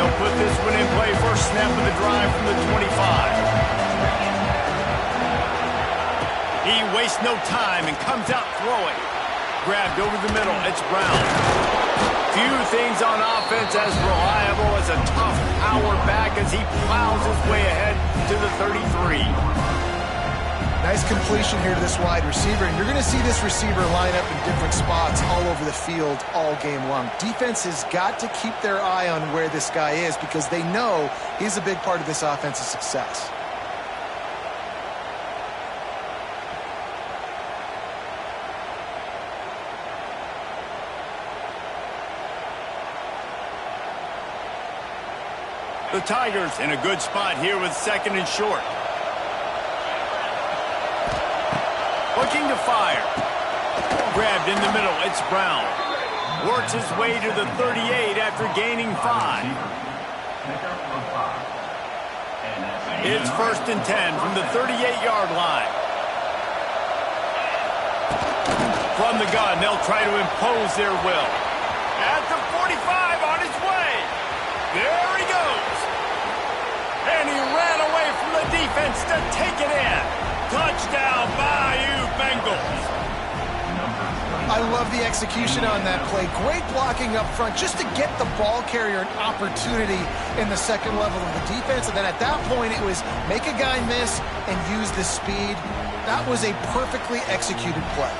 They'll put this one in play. First snap of the drive from the 25. He wastes no time and comes out throwing. Grabbed over the middle. It's Brown. Few things on offense as reliable as a tough power back as he plows his way ahead to the 33. Nice completion here to this wide receiver, and you're going to see this receiver line up in different spots all over the field all game long. Defense has got to keep their eye on where this guy is because they know he's a big part of this offense's success. The Tigers in a good spot here with second and short. Looking to fire. Grabbed in the middle. It's Brown. Works his way to the 38 after gaining 5. It's first and 10 from the 38-yard line. From the gun, they'll try to impose their will. At the 45 on his way. There he goes. And he ran away from the defense to take it in. Touchdown, Bayou Bengals. I love the execution on that play. Great blocking up front just to get the ball carrier an opportunity in the second level of the defense. And then at that point, it was make a guy miss and use the speed. That was a perfectly executed play.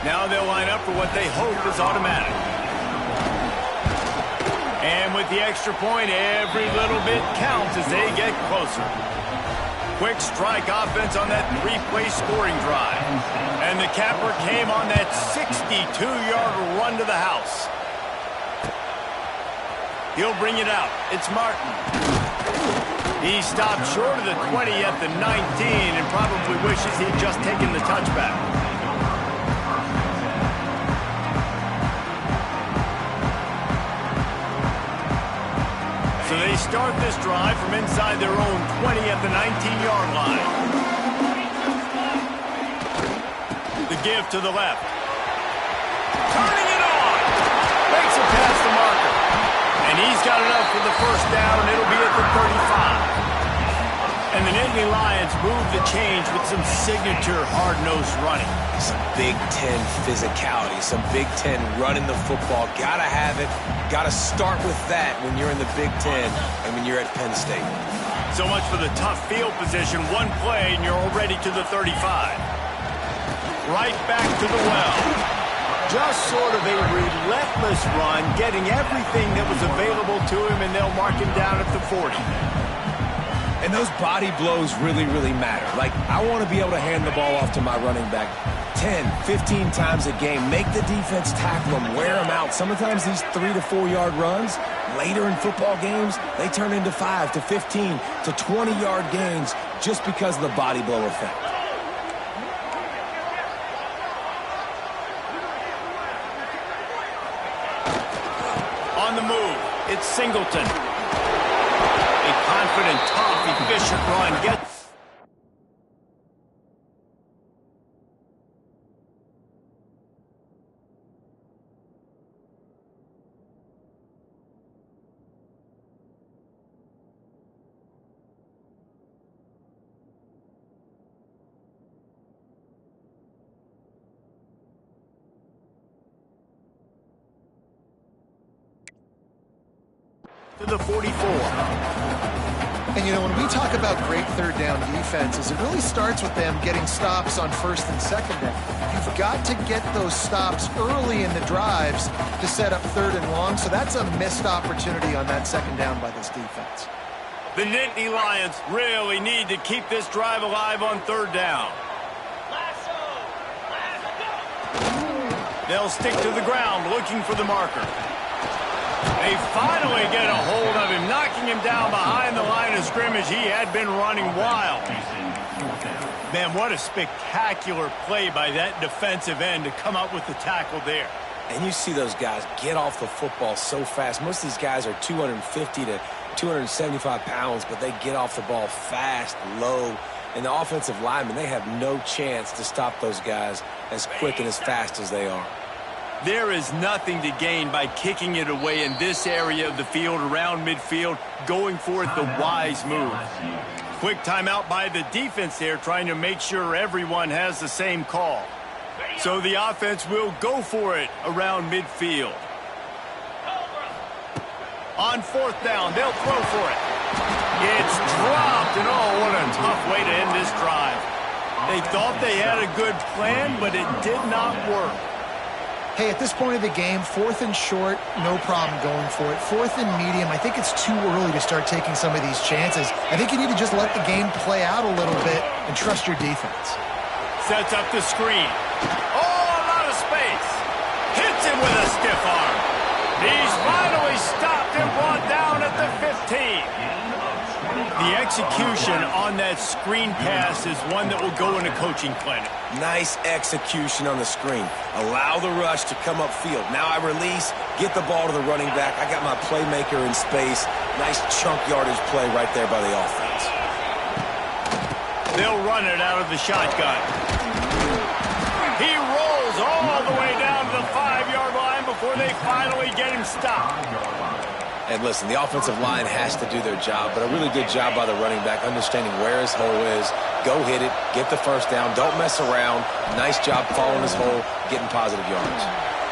Now they'll line up for what they hope is automatic. And with the extra point, every little bit counts as they get closer. Quick strike offense on that 3-play scoring drive. And the capper came on that 62-yard run to the house. He'll bring it out. It's Martin. He stopped short of the 20 at the 19 and probably wishes he'd just taken the touchback. So they start this drive from inside their own 20 at the 19-yard line. The give to the left. Turning it on. Makes it past the marker. And he's got enough for the first down, and it'll be at the 35. And the Nittany Lions move the change with some signature hard-nosed running. Some Big Ten physicality, some Big Ten running the football. Gotta have it. Gotta start with that when you're in the Big Ten and when you're at Penn State. So much for the tough field position. One play, and you're already to the 35. Right back to the well. Just sort of a relentless run, getting everything that was available to him, and they'll mark him down at the 40. And those body blows really, really matter. Like, I want to be able to hand the ball off to my running back 10, 15 times a game. Make the defense tackle them, wear them out. Sometimes these 3 to 4 yard runs, later in football games, they turn into 5 to 15 to 20-yard gains just because of the body blow effect. On the move, it's Singleton. A confident, tough, efficient run gets... to the 44. And, you know, when we talk about great third down defenses, it really starts with them getting stops on first and second down. You've got to get those stops early in the drives to set up third and long, so that's a missed opportunity on that second down by this defense. The Nittany Lions really need to keep this drive alive on third down. They'll stick to the ground looking for the marker. They finally get a hold of him, knocking him down behind the line of scrimmage. He had been running wild. Man, what a spectacular play by that defensive end to come up with the tackle there. And you see those guys get off the football so fast. Most of these guys are 250 to 275 pounds, but they get off the ball fast, low. And the offensive linemen, they have no chance to stop those guys as quick and as fast as they are. There is nothing to gain by kicking it away in this area of the field, around midfield, going for it the wise move. Quick timeout by the defense there, trying to make sure everyone has the same call. So the offense will go for it around midfield. On fourth down, they'll throw for it. It's dropped, and oh, what a tough way to end this drive. They thought they had a good plan, but it did not work. Hey, at this point of the game, 4th and short, no problem going for it. 4th and medium, I think it's too early to start taking some of these chances. I think you need to just let the game play out a little bit and trust your defense. Sets up the screen. Oh, a lot of space. Hits him with a stiff arm. He's finally stopped and brought down at the 15. The execution on that screen pass is one that will go in a coaching clinic. Nice execution on the screen. Allow the rush to come upfield. Now I release, get the ball to the running back. I got my playmaker in space. Nice chunk yardage play right there by the offense. They'll run it out of the shotgun. He rolls all the way down to the 5-yard line before they finally get him stopped. And listen, the offensive line has to do their job, but a really good job by the running back, understanding where his hole is. Go hit it, get the first down, don't mess around. Nice job following his hole, getting positive yards.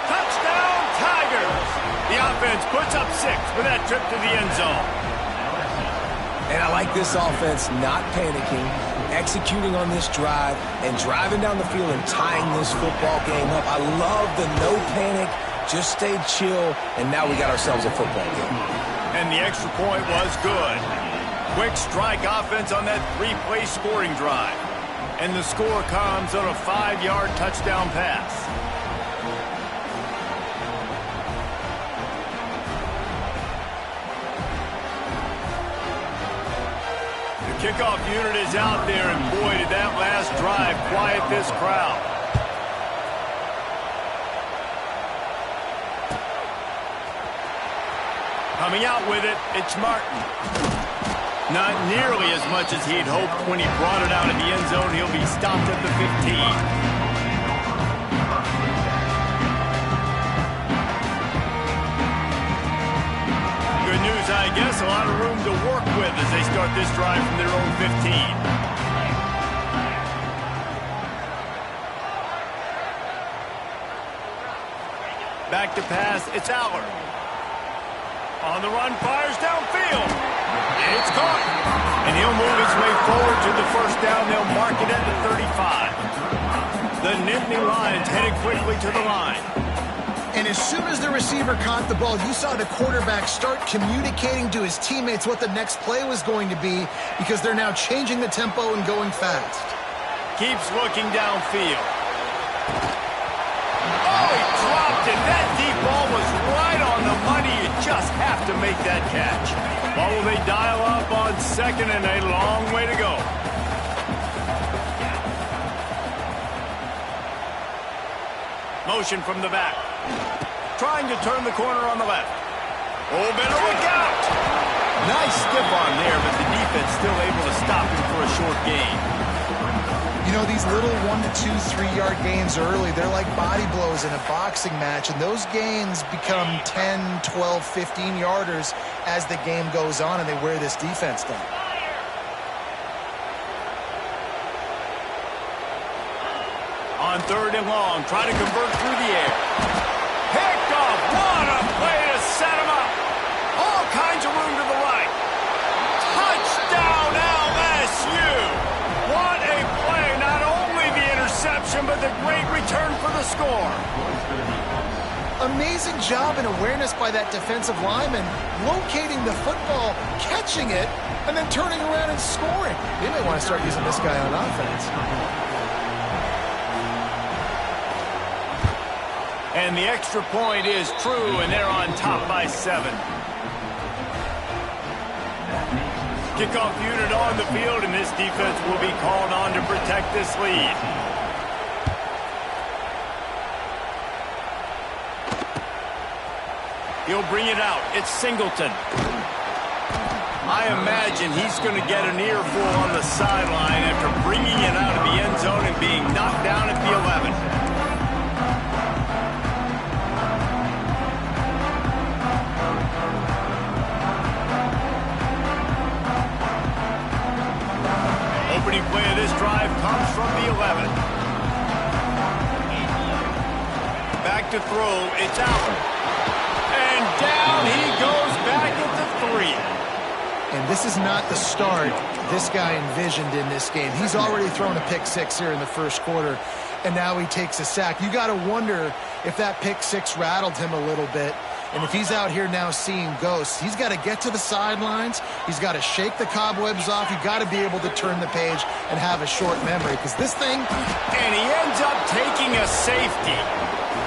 Touchdown, Tigers! The offense puts up 6 for that trip to the end zone. And I like this offense not panicking, executing on this drive, and driving down the field and tying this football game up. I love the no panic. Just stayed chill, and now we got ourselves a football game. And the extra point was good. Quick strike offense on that 3-play scoring drive. And the score comes on a 5-yard touchdown pass. The kickoff unit is out there, and boy, did that last drive quiet this crowd. Coming out with it, it's Martin. Not nearly as much as he'd hoped when he brought it out in the end zone. He'll be stopped at the 15. Good news, I guess. A lot of room to work with as they start this drive from their own 15. Back to pass, it's Aller. On the run, fires downfield. It's caught. And he'll move his way forward to the first down. They'll mark it at the 35. The Nittany Lions headed quickly to the line. And as soon as the receiver caught the ball, you saw the quarterback start communicating to his teammates what the next play was going to be, because they're now changing the tempo and going fast. Keeps looking downfield. Oh, he dropped it. That deep ball was right on the money. You just have to make that catch. What will they dial up on second, and a long way to go. Motion from the back. Trying to turn the corner on the left. Oh, better look out. Nice stiff arm there, but the defense still able to stop him for a short gain. You know, these little 1 to 2, 3-yard gains early, they're like body blows in a boxing match, and those gains become 10, 12, 15-yarders as the game goes on, and they wear this defense down. On third and long, try to convert through the air. Picked off. What a play to set him up. All kinds of room to the right. Touchdown LSU. What a play. Not only the interception, but the great return for the score. Amazing job and awareness by that defensive lineman, locating the football, catching it, and then turning around and scoring. They may want to start using this guy on offense. And the extra point is true, and they're on top by 7. Kickoff unit on the field, and this defense will be called on to protect this lead. He'll bring it out. It's Singleton. I imagine he's going to get an earful on the sideline after bringing it out of the end zone and being knocked down at the 11. to throw. It's out. And down he goes back at the 3. And this is not the start this guy envisioned in this game. He's already thrown a pick 6 here in the first quarter, and now he takes a sack. You got to wonder if that pick 6 rattled him a little bit. And if he's out here now seeing ghosts, he's got to get to the sidelines. He's got to shake the cobwebs off. You've got to be able to turn the page and have a short memory, because this thing... And he ends up taking a safety.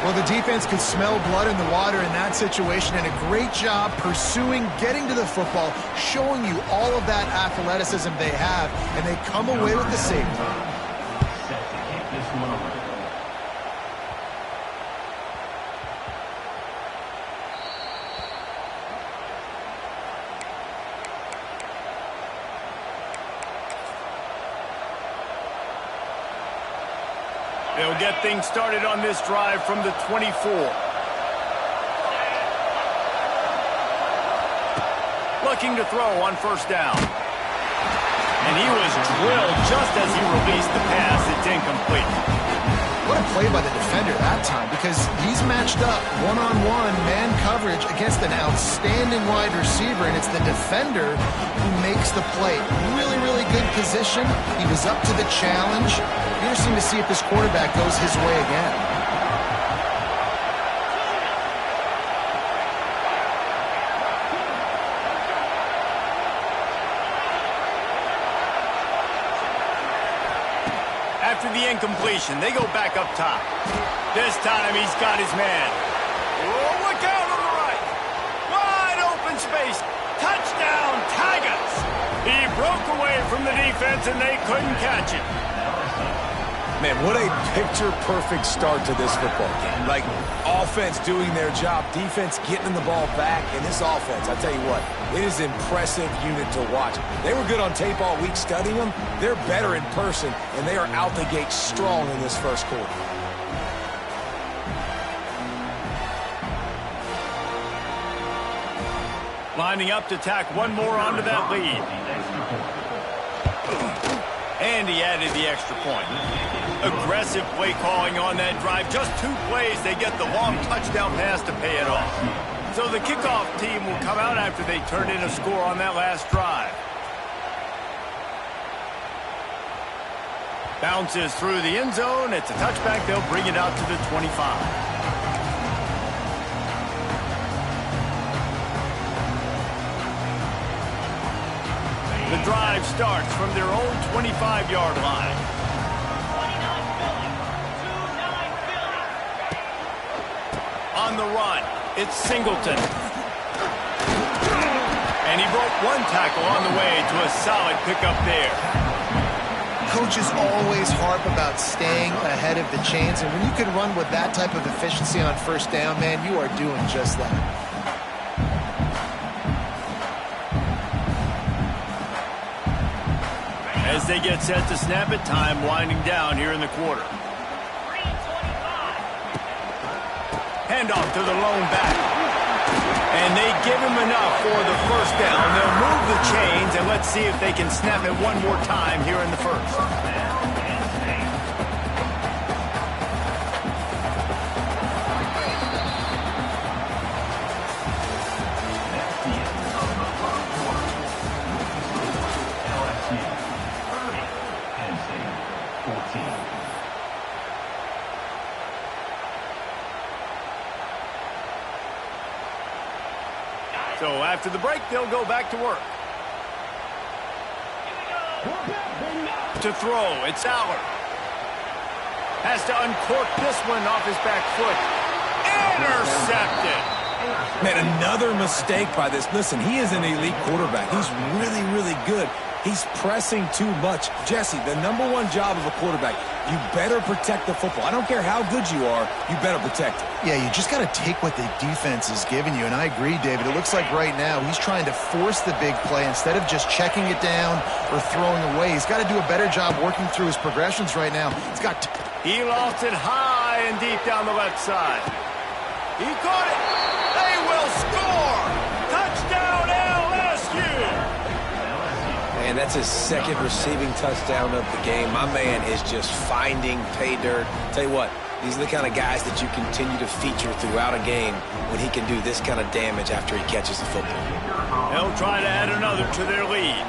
Well, the defense could smell blood in the water in that situation, and a great job pursuing, getting to the football, showing you all of that athleticism they have, and they come away with the safety. They'll get things started on this drive from the 24. Looking to throw on first down. And he was drilled just as he released the pass. It's incomplete. What a play by the defender that time, because he's matched up one-on-one man coverage against an outstanding wide receiver, and it's the defender who makes the play. Really, really good position. He was up to the challenge. Interesting to see if this quarterback goes his way again. After the incompletion, they go back up top. This time he's got his man. Oh, look out on the right. Wide open space. Touchdown, Tigers. He broke away from the defense and they couldn't catch him. Man, what a picture-perfect start to this football game. Like, offense doing their job, defense getting the ball back, and this offense, I tell you what, it is an impressive unit to watch. They were good on tape all week studying them. They're better in person, and they are out the gate strong in this first quarter. Lining up to tack one more onto that lead. And he added the extra point. Aggressive play calling on that drive. Just 2 plays, they get the long touchdown pass to pay it off. So the kickoff team will come out after they turn in a score on that last drive. Bounces through the end zone. It's a touchback. They'll bring it out to the 25. The drive starts from their own 25-yard line. On the run, it's Singleton. And he broke 1 tackle on the way to a solid pickup there. Coaches always harp about staying ahead of the chains, and when you can run with that type of efficiency on first down, man, you are doing just that. As they get set to snap it, time winding down here in the quarter. Handoff to the lone back. And they give him enough for the first down. They'll move the chains, and let's see if they can snap it one more time here in the first. So after the break, they'll go back to work. To throw, it's Aller. Has to uncork this one off his back foot. Intercepted. Man, another mistake by this. Listen, he is an elite quarterback. He's really, really good. He's pressing too much. Jesse, the #1 job of a quarterback, you better protect the football. I don't care how good you are, you better protect it. Yeah, you just got to take what the defense is giving you, and I agree, David. It looks like right now he's trying to force the big play instead of just checking it down or throwing away. He's got to do a better job working through his progressions right now. He lost it high and deep down the left side. He caught it. They will score. Touchdown, LSU. And that's his 2nd receiving touchdown of the game. My man is just finding pay dirt. Tell you what, These are the kind of guys that you continue to feature throughout a game when he can do this kind of damage after he catches the football. They'll try to add another to their lead.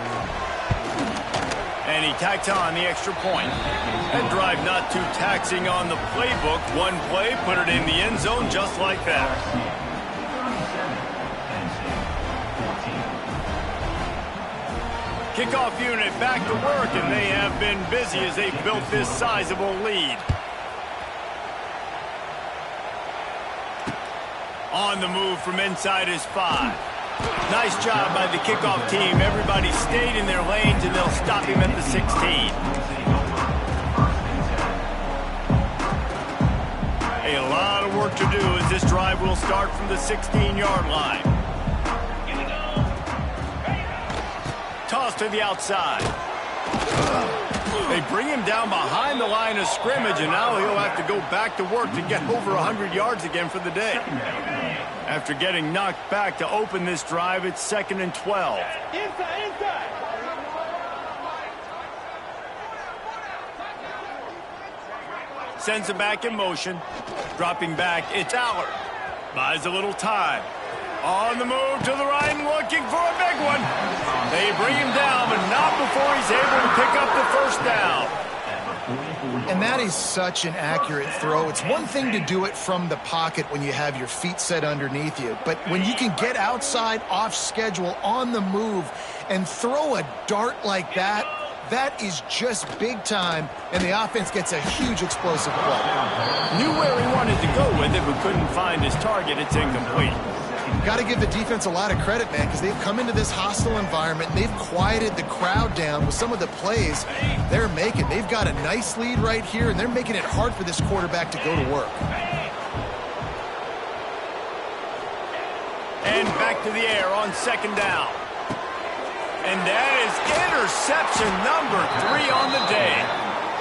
And he tacks on the extra point. That drive not too taxing on the playbook. One play, put it in the end zone just like that. Kickoff unit back to work, and they have been busy as they built this sizable lead. On the move from inside his 5. Nice job by the kickoff team. Everybody stayed in their lanes, and they'll stop him at the 16. A lot of work to do as this drive will start from the 16-yard line. Toss to the outside. They bring him down behind the line of scrimmage, and now he'll have to go back to work to get over 100 yards again for the day. After getting knocked back to open this drive, it's 2nd and 12. Inside. Sends him back in motion. Dropping back, it's Allard. Buys a little time. On the move to the right and looking for a big one. They bring him down, but not before he's able to pick up the first down. And that is such an accurate throw. It's one thing to do it from the pocket when you have your feet set underneath you, but when you can get outside, off schedule, on the move, and throw a dart like that, that is just big time, and the offense gets a huge explosive play. Knew where he wanted to go with it, but couldn't find his target. It's incomplete. Got to give the defense a lot of credit, man, because they've come into this hostile environment, and they've quieted the crowd down with some of the plays they're making. They've got a nice lead right here, and they're making it hard for this quarterback to go to work. And back to the air on 2nd down. And that is interception number 3 on the day.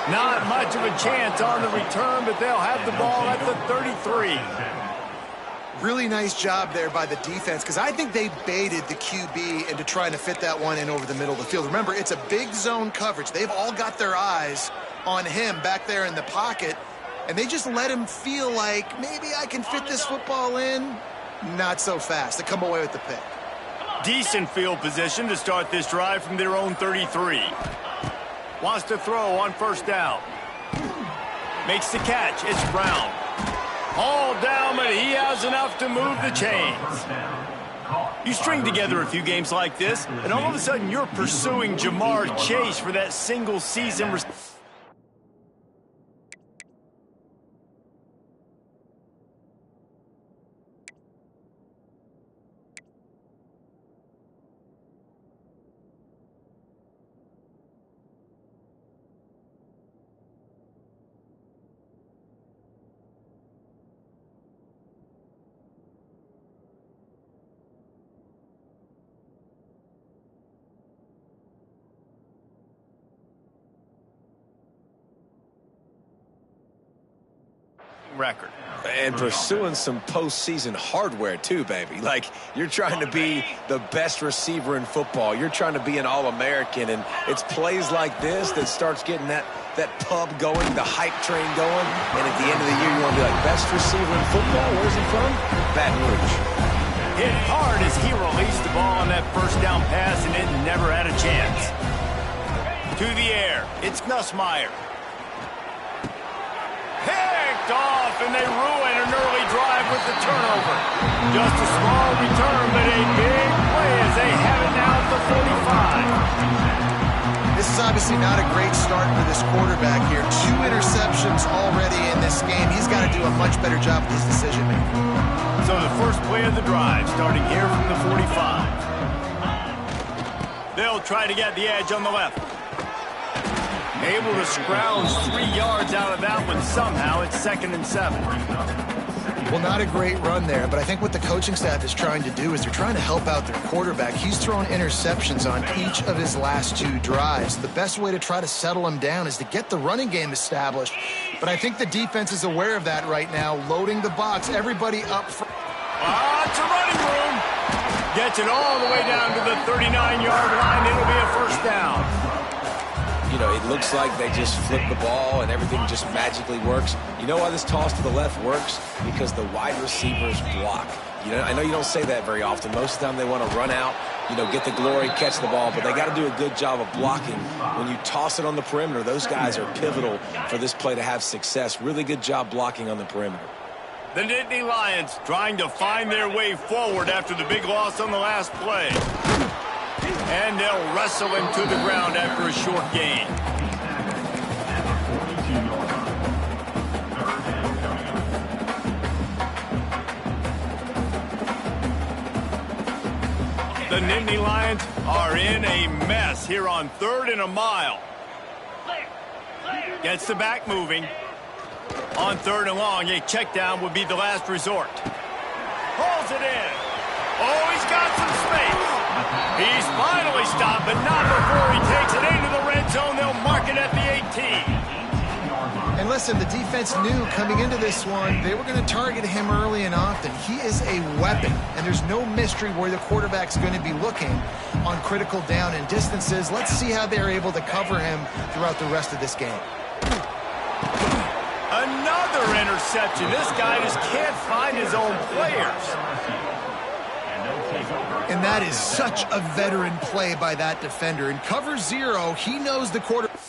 Not much of a chance on the return, but they'll have the ball at the 33. Really nice job there by the defense, because I think they baited the QB into trying to fit that one in over the middle of the field. Remember, it's a big zone coverage. They've all got their eyes on him back there in the pocket, and they just let him feel like, maybe I can fit this football in. Not so fast. They come away with the pick. Decent field position to start this drive from their own 33. Wants to throw on 1st down. Makes the catch. It's Brown. All down, but he has enough to move the chains. You string together a few games like this, and all of a sudden you're pursuing Ja'Marr Chase for that single season. Record. And pursuing some postseason hardware too, baby. Like, you're trying to be the best receiver in football. You're trying to be an All-American, and it's plays like this that starts getting that pub going, the hype train going, and at the end of the year, you want to be like, best receiver in football? Where's he from? Baton Rouge. Hit hard as he released the ball on that 1st down pass, and it never had a chance. To the air, it's Nussmeier. Picked off, and they ruin an early drive with the turnover. Just a small return, but a big play as they have it now at the 45. This is obviously not a great start for this quarterback here. 2 interceptions already in this game. He's got to do a much better job with his decision-making. So the first play of the drive, starting here from the 45. They'll try to get the edge on the left. Able to scrounge 3 yards out of that one somehow. It's 2nd and 7. Well, not a great run there, but I think what the coaching staff is trying to do is they're trying to help out their quarterback. He's thrown interceptions on each of his last 2 drives. The best way to try to settle him down is to get the running game established. But I think the defense is aware of that right now, loading the box, everybody up front. Lots of running room. Gets it all the way down to the 39-yard line. It'll be a 1st down. You it looks like they just flip the ball and everything just magically works. You know why this toss to the left works? Because the wide receivers block. I know you don't say that very often. Most of the time they want to run out, get the glory, catch the ball, but they got to do a good job of blocking. When you toss it on the perimeter, those guys are pivotal for this play to have success. Really good job blocking on the perimeter. The Nittany Lions trying to find their way forward after the big loss on the last play. And they'll wrestle him to the ground after a short gain. The Nittany Lions are in a mess here on 3rd and a mile. Gets the back moving. On 3rd and long, a check down would be the last resort. Pulls it in. Oh, he's got some space. He's finally stopped, but not before he takes it into the red zone. They'll mark it at the 18. And listen, the defense knew coming into this one, they were going to target him early and often. He is a weapon, and there's no mystery where the quarterback's going to be looking on critical down and distances. Let's see how they're able to cover him throughout the rest of this game. Another interception. This guy just can't find his own players. And that is such a veteran play by that defender. In cover 0, he knows the quarterback.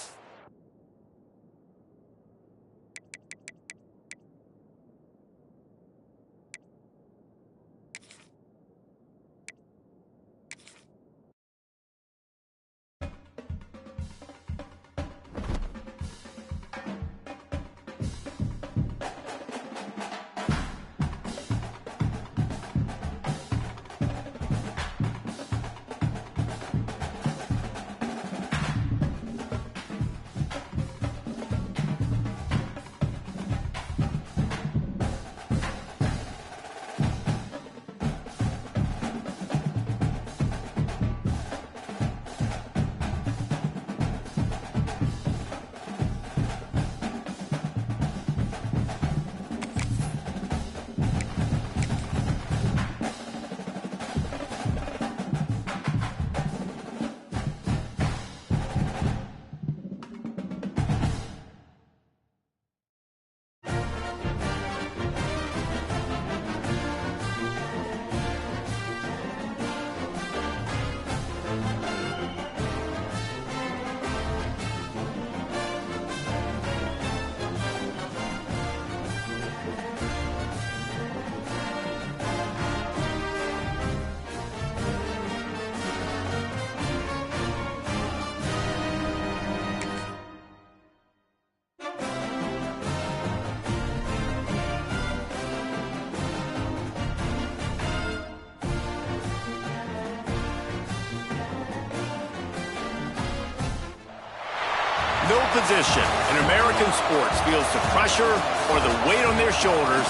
No position in American sports feels the pressure or the weight on their shoulders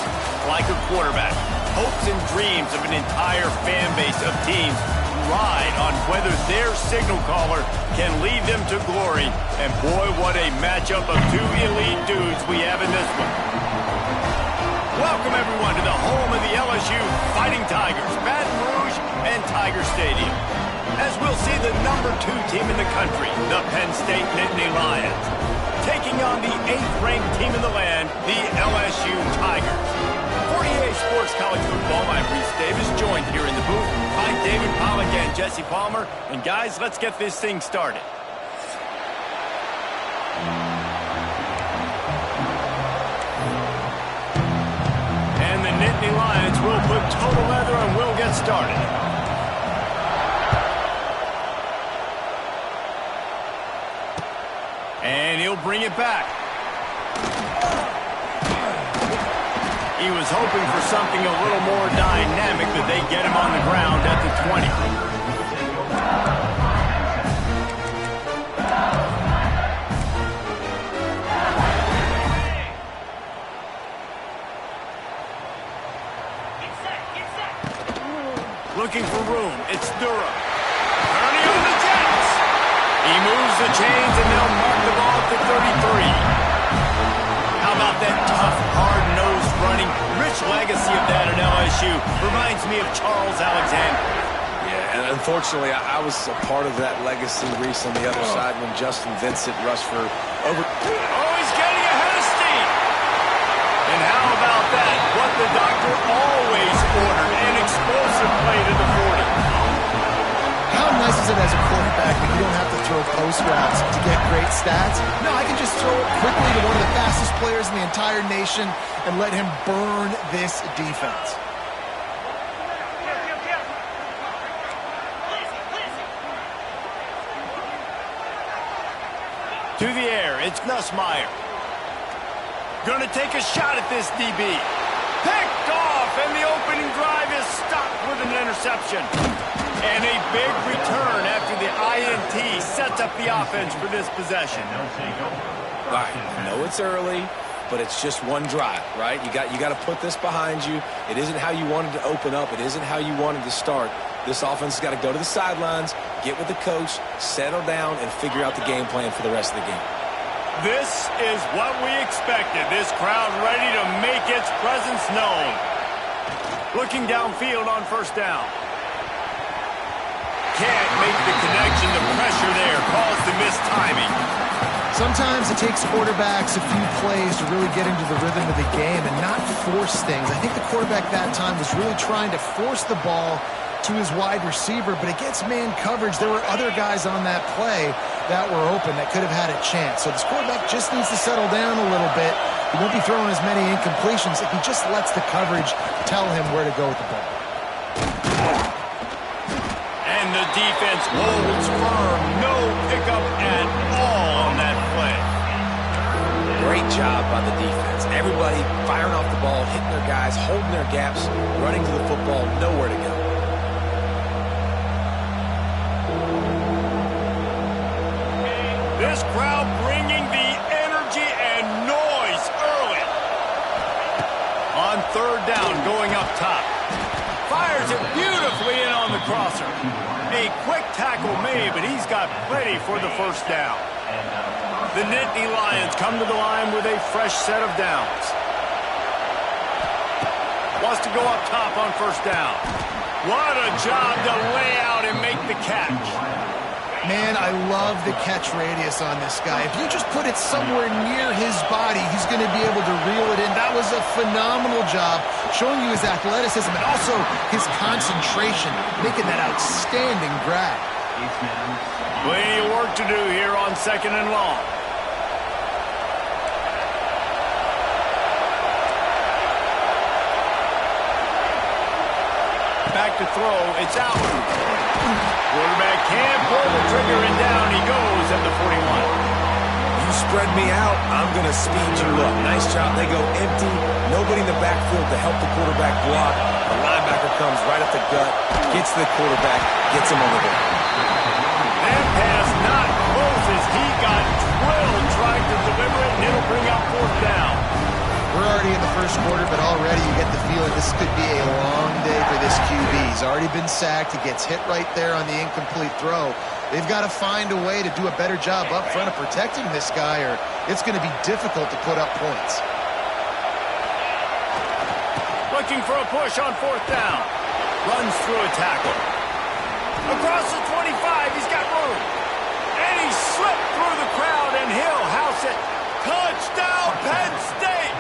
like a quarterback. Hopes and dreams of an entire fan base of teams ride on whether their signal caller can lead them to glory. And boy, what a matchup of two elite dudes we have in this one. Welcome, everyone, to the home of the LSU Fighting Tigers, Baton Rouge and Tiger Stadium. As we'll see the #2 team in the country, the Penn State Nittany Lions, taking on the 8th-ranked team in the land, the LSU Tigers. For EA Sports College Football, I'm Reese Davis, joined here in the booth by David Pollack and Jesse Palmer. And guys, let's get this thing started. And the Nittany Lions will put total leather and we'll get started. And he'll bring it back. He was hoping for something a little more dynamic, but they get him on the ground at the 20. Looking for room. It's Durham. Turning on the Jets. He moves the chains, and they'll mark the ball at the 33. How about that tough, hard-nosed running? Rich legacy of that at LSU. Reminds me of Charles Alexander. Yeah, And unfortunately, I was a part of that legacy, Reese, on the other side when Justin Vincent rushed for over... Oh, he's getting ahead of steam. And how about that? What the doctor always ordered, an explosive play to the 40. How nice is it as a quarterback that you don't have to throw post routes to get great stats? No, I can just throw it quickly to one of the fastest players in the entire nation and let him burn this defense. To the air, it's Nussmeier. Gonna take a shot at this DB. Picked off, and the opening drive is stopped with an interception. And a big return after the INT sets up the offense for this possession. All right, I know it's early, but it's just one drive, right? You got to put this behind you. It isn't how you wanted to open up. It isn't how you wanted to start. This offense has got to go to the sidelines, get with the coach, settle down, and figure out the game plan for the rest of the game. This is what we expected. This crowd ready to make its presence known. Looking downfield on first down. Can't make the connection. The pressure there caused the missed timing. Sometimes it takes quarterbacks a few plays to really get into the rhythm of the game and not force things. I think the quarterback that time was really trying to force the ball to his wide receiver, but against man coverage, there were other guys on that play that were open that could have had a chance. So this quarterback just needs to settle down a little bit. He won't be throwing as many incompletions if he just lets the coverage tell him where to go with the ball. And the defense holds firm. No pickup at all on that play. Great job by the defense. Everybody firing off the ball, hitting their guys, holding their gaps, running to the football, nowhere to go. This crowd bringing the energy and noise early. On third down, going up top. Fires it beautifully in on the crosser. A quick tackle made, but he's got plenty for the first down. The Nittany Lions come to the line with a fresh set of downs. Wants to go up top on first down. What a job to lay out and make the catch. Man, I love the catch radius on this guy. If you just put it somewhere near his body, he's going to be able to reel it in. That was a phenomenal job, showing you his athleticism and also his concentration, making that outstanding grab. Plenty of work to do here on second and long. Back to throw, it's out. Quarterback can't pull the trigger, and down he goes at the 41. You spread me out, I'm going to speed you up. Nice job. They go empty. Nobody in the backfield to help the quarterback block. The linebacker comes right at the gut, gets the quarterback, gets him on the ground. That pass not close as he got drilled trying to deliver it, and it'll bring up fourth down. We're already in the first quarter, but already you get the feeling this could be a long day for this QB. He's already been sacked. He gets hit right there on the incomplete throw. They've got to find a way to do a better job up front of protecting this guy, or it's going to be difficult to put up points. Looking for a push on fourth down. Runs through a tackle. Across the 25, he's got room. And he slipped through the crowd, and he'll house it. Touchdown, Penn State!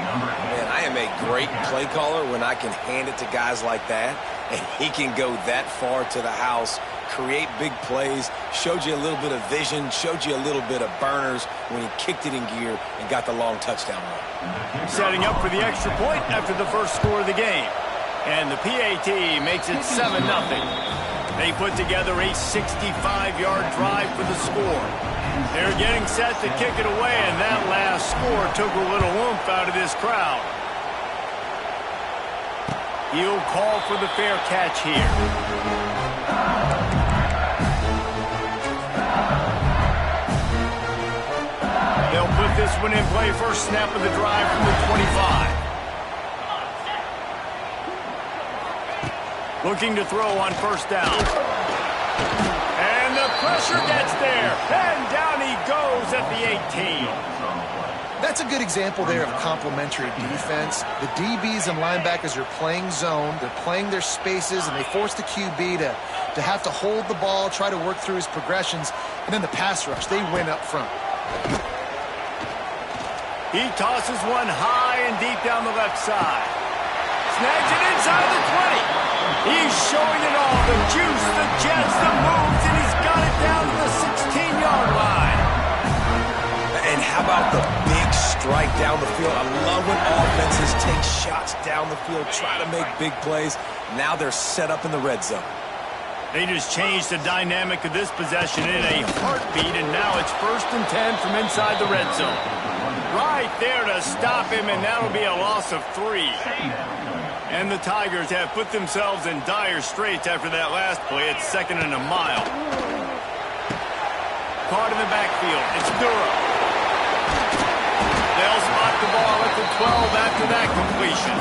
Man, I am a great play caller when I can hand it to guys like that, and he can go that far to the house, create big plays, showed you a little bit of vision, showed you a little bit of burners when he kicked it in gear and got the long touchdown run. Setting up for the extra point after the first score of the game. And the PAT makes it 7-0. They put together a 65-yard drive for the score. They're getting set to kick it away, and that last score took a little oomph out of this crowd. He'll call for the fair catch here. They'll put this one in play first snap of the drive from the 25. Looking to throw on first down. And the pressure gets there. And down he goes at the 18. That's a good example there of complementary defense. The DBs and linebackers are playing zone, they're playing their spaces, and they force the QB to have to hold the ball, try to work through his progressions, and then the pass rush, they win up front. He tosses one high and deep down the left side. Snags it inside the 20. He's showing it all, the juice, the jets, the moves, and he's got it down to the 16-yard line. And how about the big strike down the field? I love when offenses take shots down the field, try to make big plays. Now they're set up in the red zone. They just changed the dynamic of this possession in a heartbeat, and now it's 1st and 10 from inside the red zone. Right there to stop him, and that'll be a loss of 3. And the Tigers have put themselves in dire straits after that last play. It's 2nd and a mile. Caught in the backfield. It's Durham. They'll spot the ball at the 12 after that completion.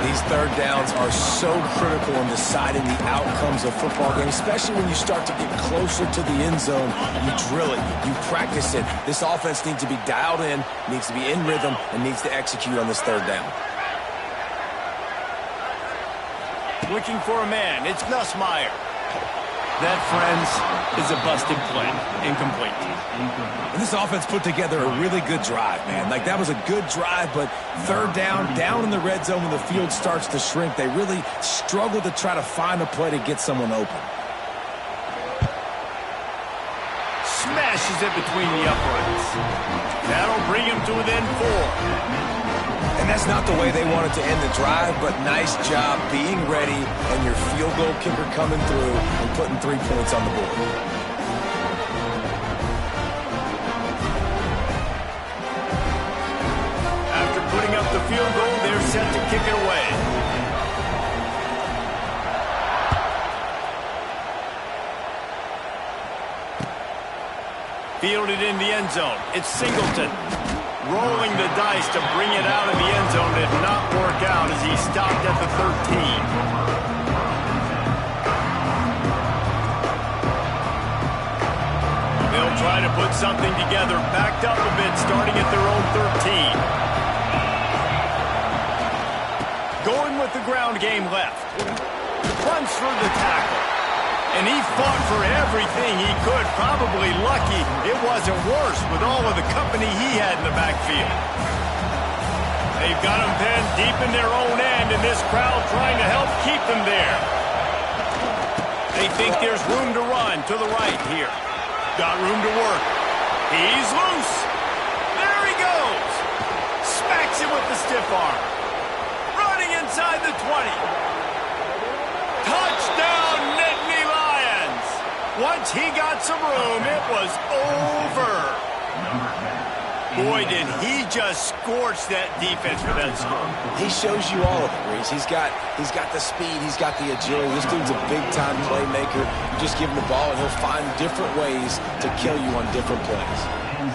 These third downs are so critical in deciding the outcomes of football games, especially when you start to get closer to the end zone. You drill it, you practice it. This offense needs to be dialed in, needs to be in rhythm, and needs to execute on this third down. Looking for a man. It's Nussmeier. That, friends, is a busted play. Incomplete. And this offense put together a really good drive, man. Like, that was a good drive, but third down in the red zone when the field starts to shrink, they really struggle to try to find a play to get someone open. Smashes it between the uprights. That'll bring him to within 4. And that's not the way they wanted to end the drive, but nice job being ready and your field goal kicker coming through and putting 3 points on the board. After putting up the field goal, they're set to kick it away. Fielded in the end zone. It's Singleton. Rolling the dice to bring it out of the end zone did not work out as he stopped at the 13. They'll try to put something together, backed up a bit, starting at their own 13. Going with the ground game left. Runs through the tackle. And he fought for everything he could. Probably lucky it wasn't worse with all of the company he had in the backfield. They've got him pinned deep in their own end, and this crowd trying to help keep them there. They think there's room to run to the right here. Got room to work. He's loose. There he goes. Smacks him with the stiff arm. Running inside the 20. Touchdown, Nittany Lions. Once he got some room, it was over. Boy, did he just scorch that defense for that score. He shows you all of it, Reese. He's got the speed, he's got the agility. This dude's a big-time playmaker. You just give him the ball, and he'll find different ways to kill you on different plays.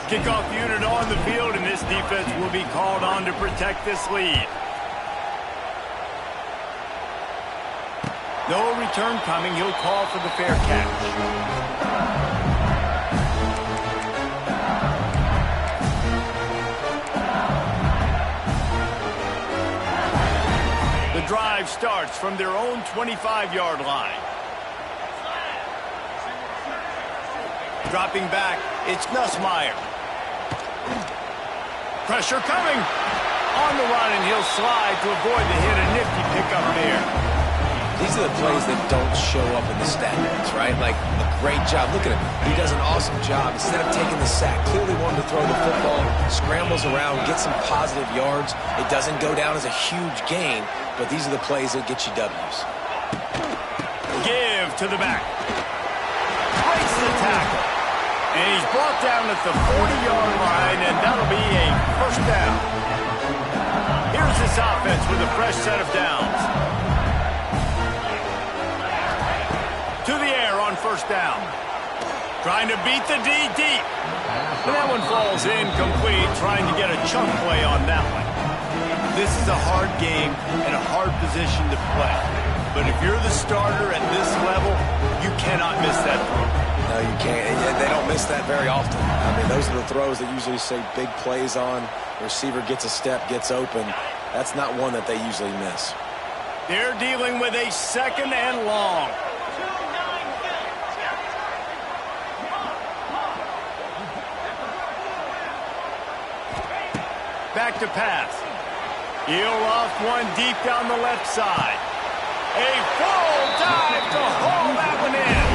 Kickoff unit on the field, and this defense will be called on to protect this lead. No return coming. He'll call for the fair catch. The drive starts from their own 25-yard line. Dropping back, it's Nussmeier. Pressure coming. On the run, and he'll slide to avoid the hit. A nifty pickup there. These are the plays that don't show up in the stat books, right? Like, a great job. Look at him. He does an awesome job. Instead of taking the sack, clearly wanted to throw the football, scrambles around, get some positive yards. It doesn't go down as a huge gain, but these are the plays that get you W's. Give to the back. Breaks the tackle. And he's brought down at the 40-yard line, and that'll be a first down. Here's this offense with a fresh set of downs. To the air on first down. Trying to beat the D deep. And that one falls incomplete, trying to get a chunk play on that one. This is a hard game and a hard position to play. But if you're the starter at this level, you cannot miss that throw. No, you can't. They don't don't miss that very often. I mean, those are the throws that usually say big plays on. The receiver gets a step, gets open. That's not one that they usually miss. They're dealing with a 2nd and long. Back to pass. He'll off one deep down the left side. A full dive to haul that one in.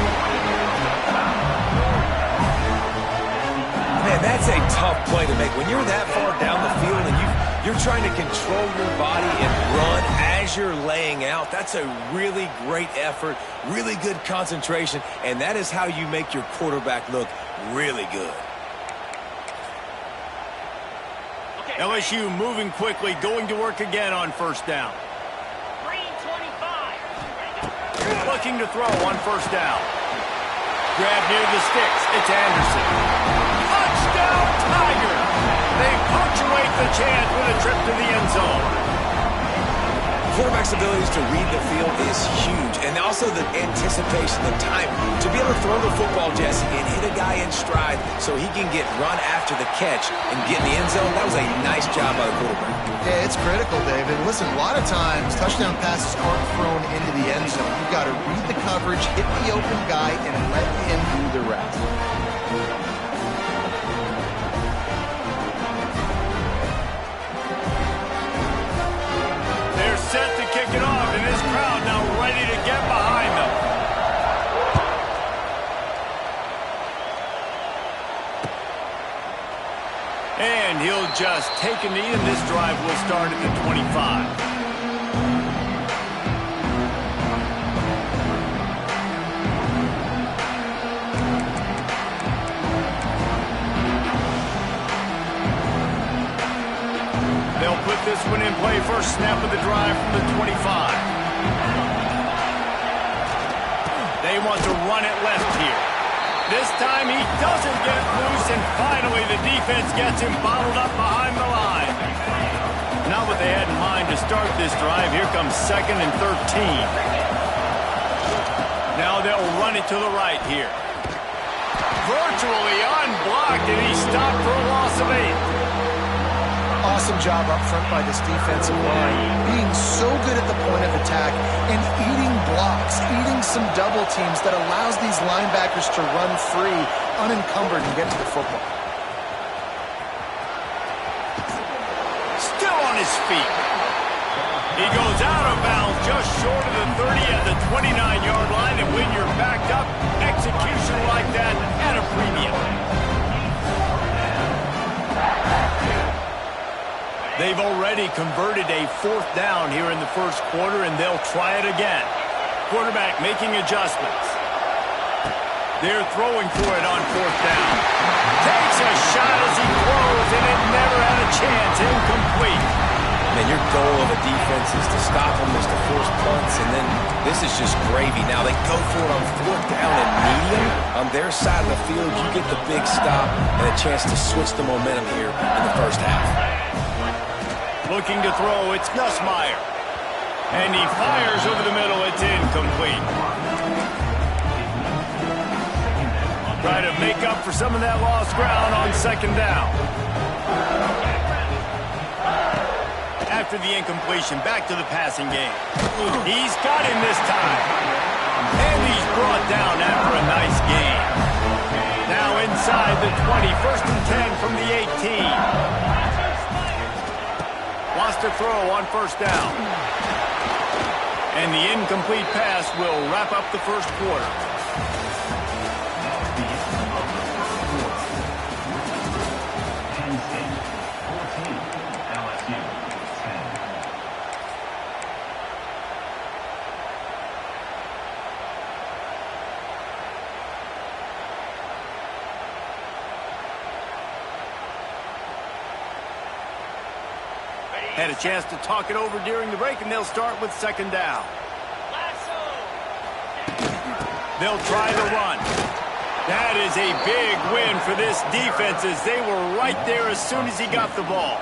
Man, that's a tough play to make. When you're that far down the field and you're trying to control your body and run as you're laying out, that's a really great effort, really good concentration, and that is how you make your quarterback look really good. LSU moving quickly, going to work again on 1st down. Looking to throw on 1st down. Grab near the sticks. It's Anderson. Touchdown, Tiger! They punctuate the chance with a trip to the end zone. Quarterback's abilities to read the field is huge, and also the anticipation, the time to be able to throw the football, Jesse, and hit a guy in stride so he can get run after the catch and get in the end zone. That was a nice job by the quarterback. Yeah, it's critical, David. Listen, a lot of times touchdown passes aren't thrown into the end zone. You've got to read the coverage, hit the open guy, and let him do the rest. Set to kick it off, and this crowd now ready to get behind them. And he'll just take a knee, and this drive will start at the 25. They'll put this one in play. First snap of the drive from the 25. They want to run it left here. This time he doesn't get loose, and finally the defense gets him bottled up behind the line. Not what they had in mind to start this drive. Here comes 2nd and 13. Now they'll run it to the right here. Virtually unblocked, and he's stopped for a loss of 8. Awesome job up front by this defensive line, being so good at the point of attack and eating blocks, eating some double teams that allows these linebackers to run free, unencumbered, and get to the football. Still on his feet. He goes out of bounds just short of the 30 at the 29-yard line, and when you're backed up, execution like that at a premium. They've already converted a 4th down here in the 1st quarter, and they'll try it again. Quarterback making adjustments. They're throwing for it on 4th down. Takes a shot as he throws, and it never had a chance. Incomplete. Man, your goal of a defense is to stop them, is to force punts, and then this is just gravy. Now they go for it on 4th down and medium. On their side of the field, you get the big stop and a chance to switch the momentum here in the 1st half. Looking to throw, it's Nussmeier. And he fires over the middle, it's incomplete. Try to make up for some of that lost ground on 2nd down. After the incompletion, back to the passing game. He's got him this time. And he's brought down after a nice game. Now inside the 20, 1st and 10 from the 18. Wants to throw on 1st down. And the incomplete pass will wrap up the 1st quarter. Had a chance to talk it over during the break, and they'll start with 2nd down. They'll try the run. That is a big win for this defense, as they were right there as soon as he got the ball.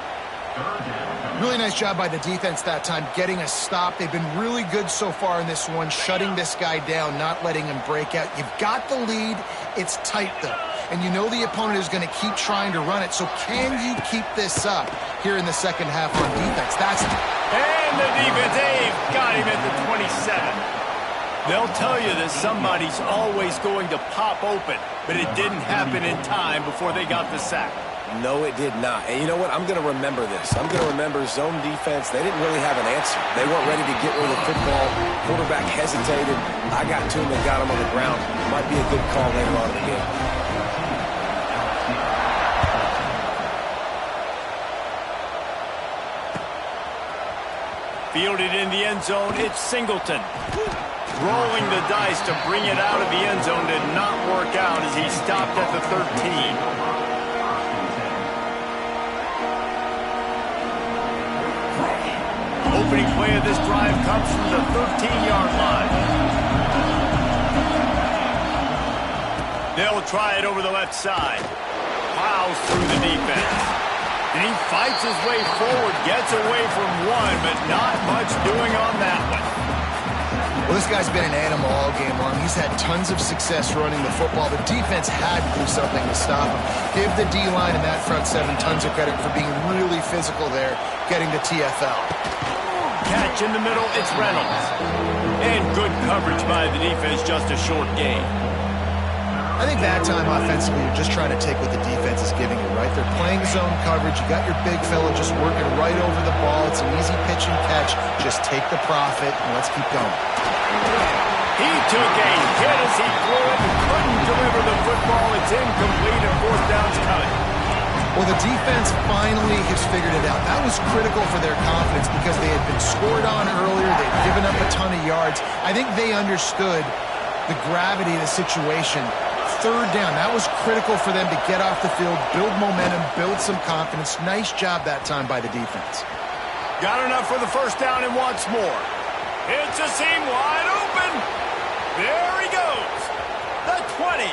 Really nice job by the defense that time, getting a stop. They've been really good so far in this one, shutting this guy down, not letting him break out. You've got the lead. It's tight, though. And you know the opponent is going to keep trying to run it. So can you keep this up here in the second half on defense? And the defense, they've got him at the 27. They'll tell you that somebody's always going to pop open, but it didn't happen in time before they got the sack. No, it did not. And you know what? I'm going to remember this. I'm going to remember zone defense. They didn't really have an answer. They weren't ready to get rid of the football. Quarterback hesitated. I got to him and got him on the ground. Might be a good call later on in the game. Fielded in the end zone, it's Singleton. Rolling the dice to bring it out of the end zone did not work out as he stopped at the 13. Opening play of this drive comes from the 13-yard line. They'll try it over the left side. Plows through the defense. And he fights his way forward, gets away from one, but not much doing on that one. Well, this guy's been an animal all game long. He's had tons of success running the football. The defense had to do something to stop him. Give the D-line and that front seven tons of credit for being really physical there, getting the TFL. Catch in the middle, it's Reynolds. And good coverage by the defense, just a short gain. I think that time offensively, you're just trying to take what the defense is giving you, right? They're playing zone coverage. You got your big fella just working right over the ball. It's an easy pitch and catch. Just take the profit and let's keep going. He took a hit as he threw it and couldn't deliver the football. It's incomplete and fourth down's coming. Well, the defense finally has figured it out. That was critical for their confidence because they had been scored on earlier. They'd given up a ton of yards. I think they understood the gravity of the situation. Third down, that was critical for them to get off the field, build momentum, build some confidence. Nice job that time by the defense. Got enough for the first down and wants more. It's a seam wide open. There he goes. The 20.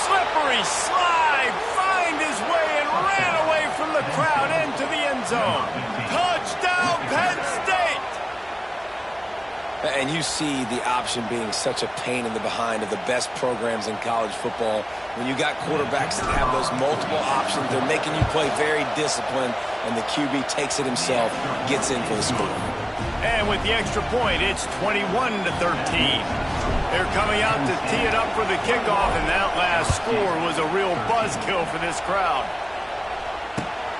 Slippery slide, find his way and ran away from the crowd into the end zone. Touchdown, Penn State. And you see the option being such a pain in the behind of the best programs in college football. When you got quarterbacks that have those multiple options, they're making you play very disciplined, and the QB takes it himself, gets in for the score. And with the extra point, it's 21-13. They're coming out to tee it up for the kickoff, and that last score was a real buzzkill for this crowd.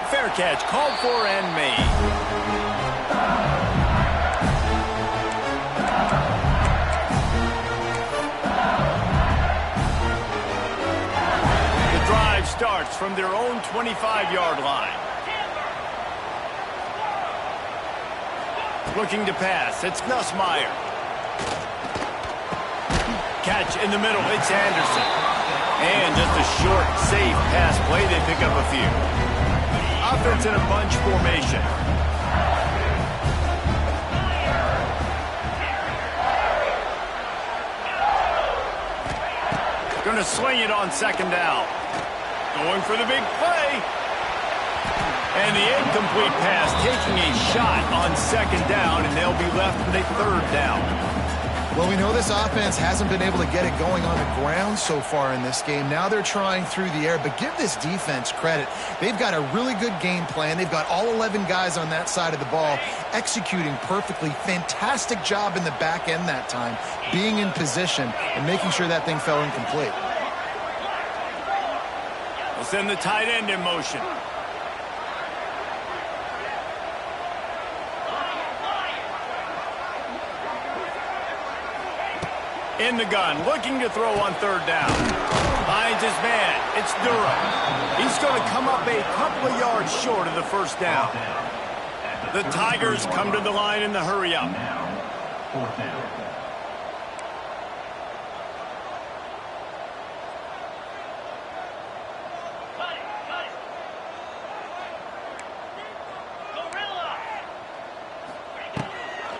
Fair catch, called for and made. Starts from their own 25-yard line. Looking to pass, it's Nussmeier. Catch in the middle, it's Anderson. And just a short, safe pass play, they pick up a few. Offense in a bunch formation. Going to sling it on second down. Going for the big play. And the incomplete pass taking a shot on second down, and they'll be left with a third down. Well, we know this offense hasn't been able to get it going on the ground so far in this game. Now they're trying through the air, but give this defense credit. They've got a really good game plan. They've got all 11 guys on that side of the ball executing perfectly. Fantastic job in the back end that time, being in position and making sure that thing fell incomplete. We'll send the tight end in motion. In the gun, looking to throw on third down. Finds his man. It's Durham. He's going to come up a couple of yards short of the first down. The Tigers come to the line in the hurry-up. Fourth down.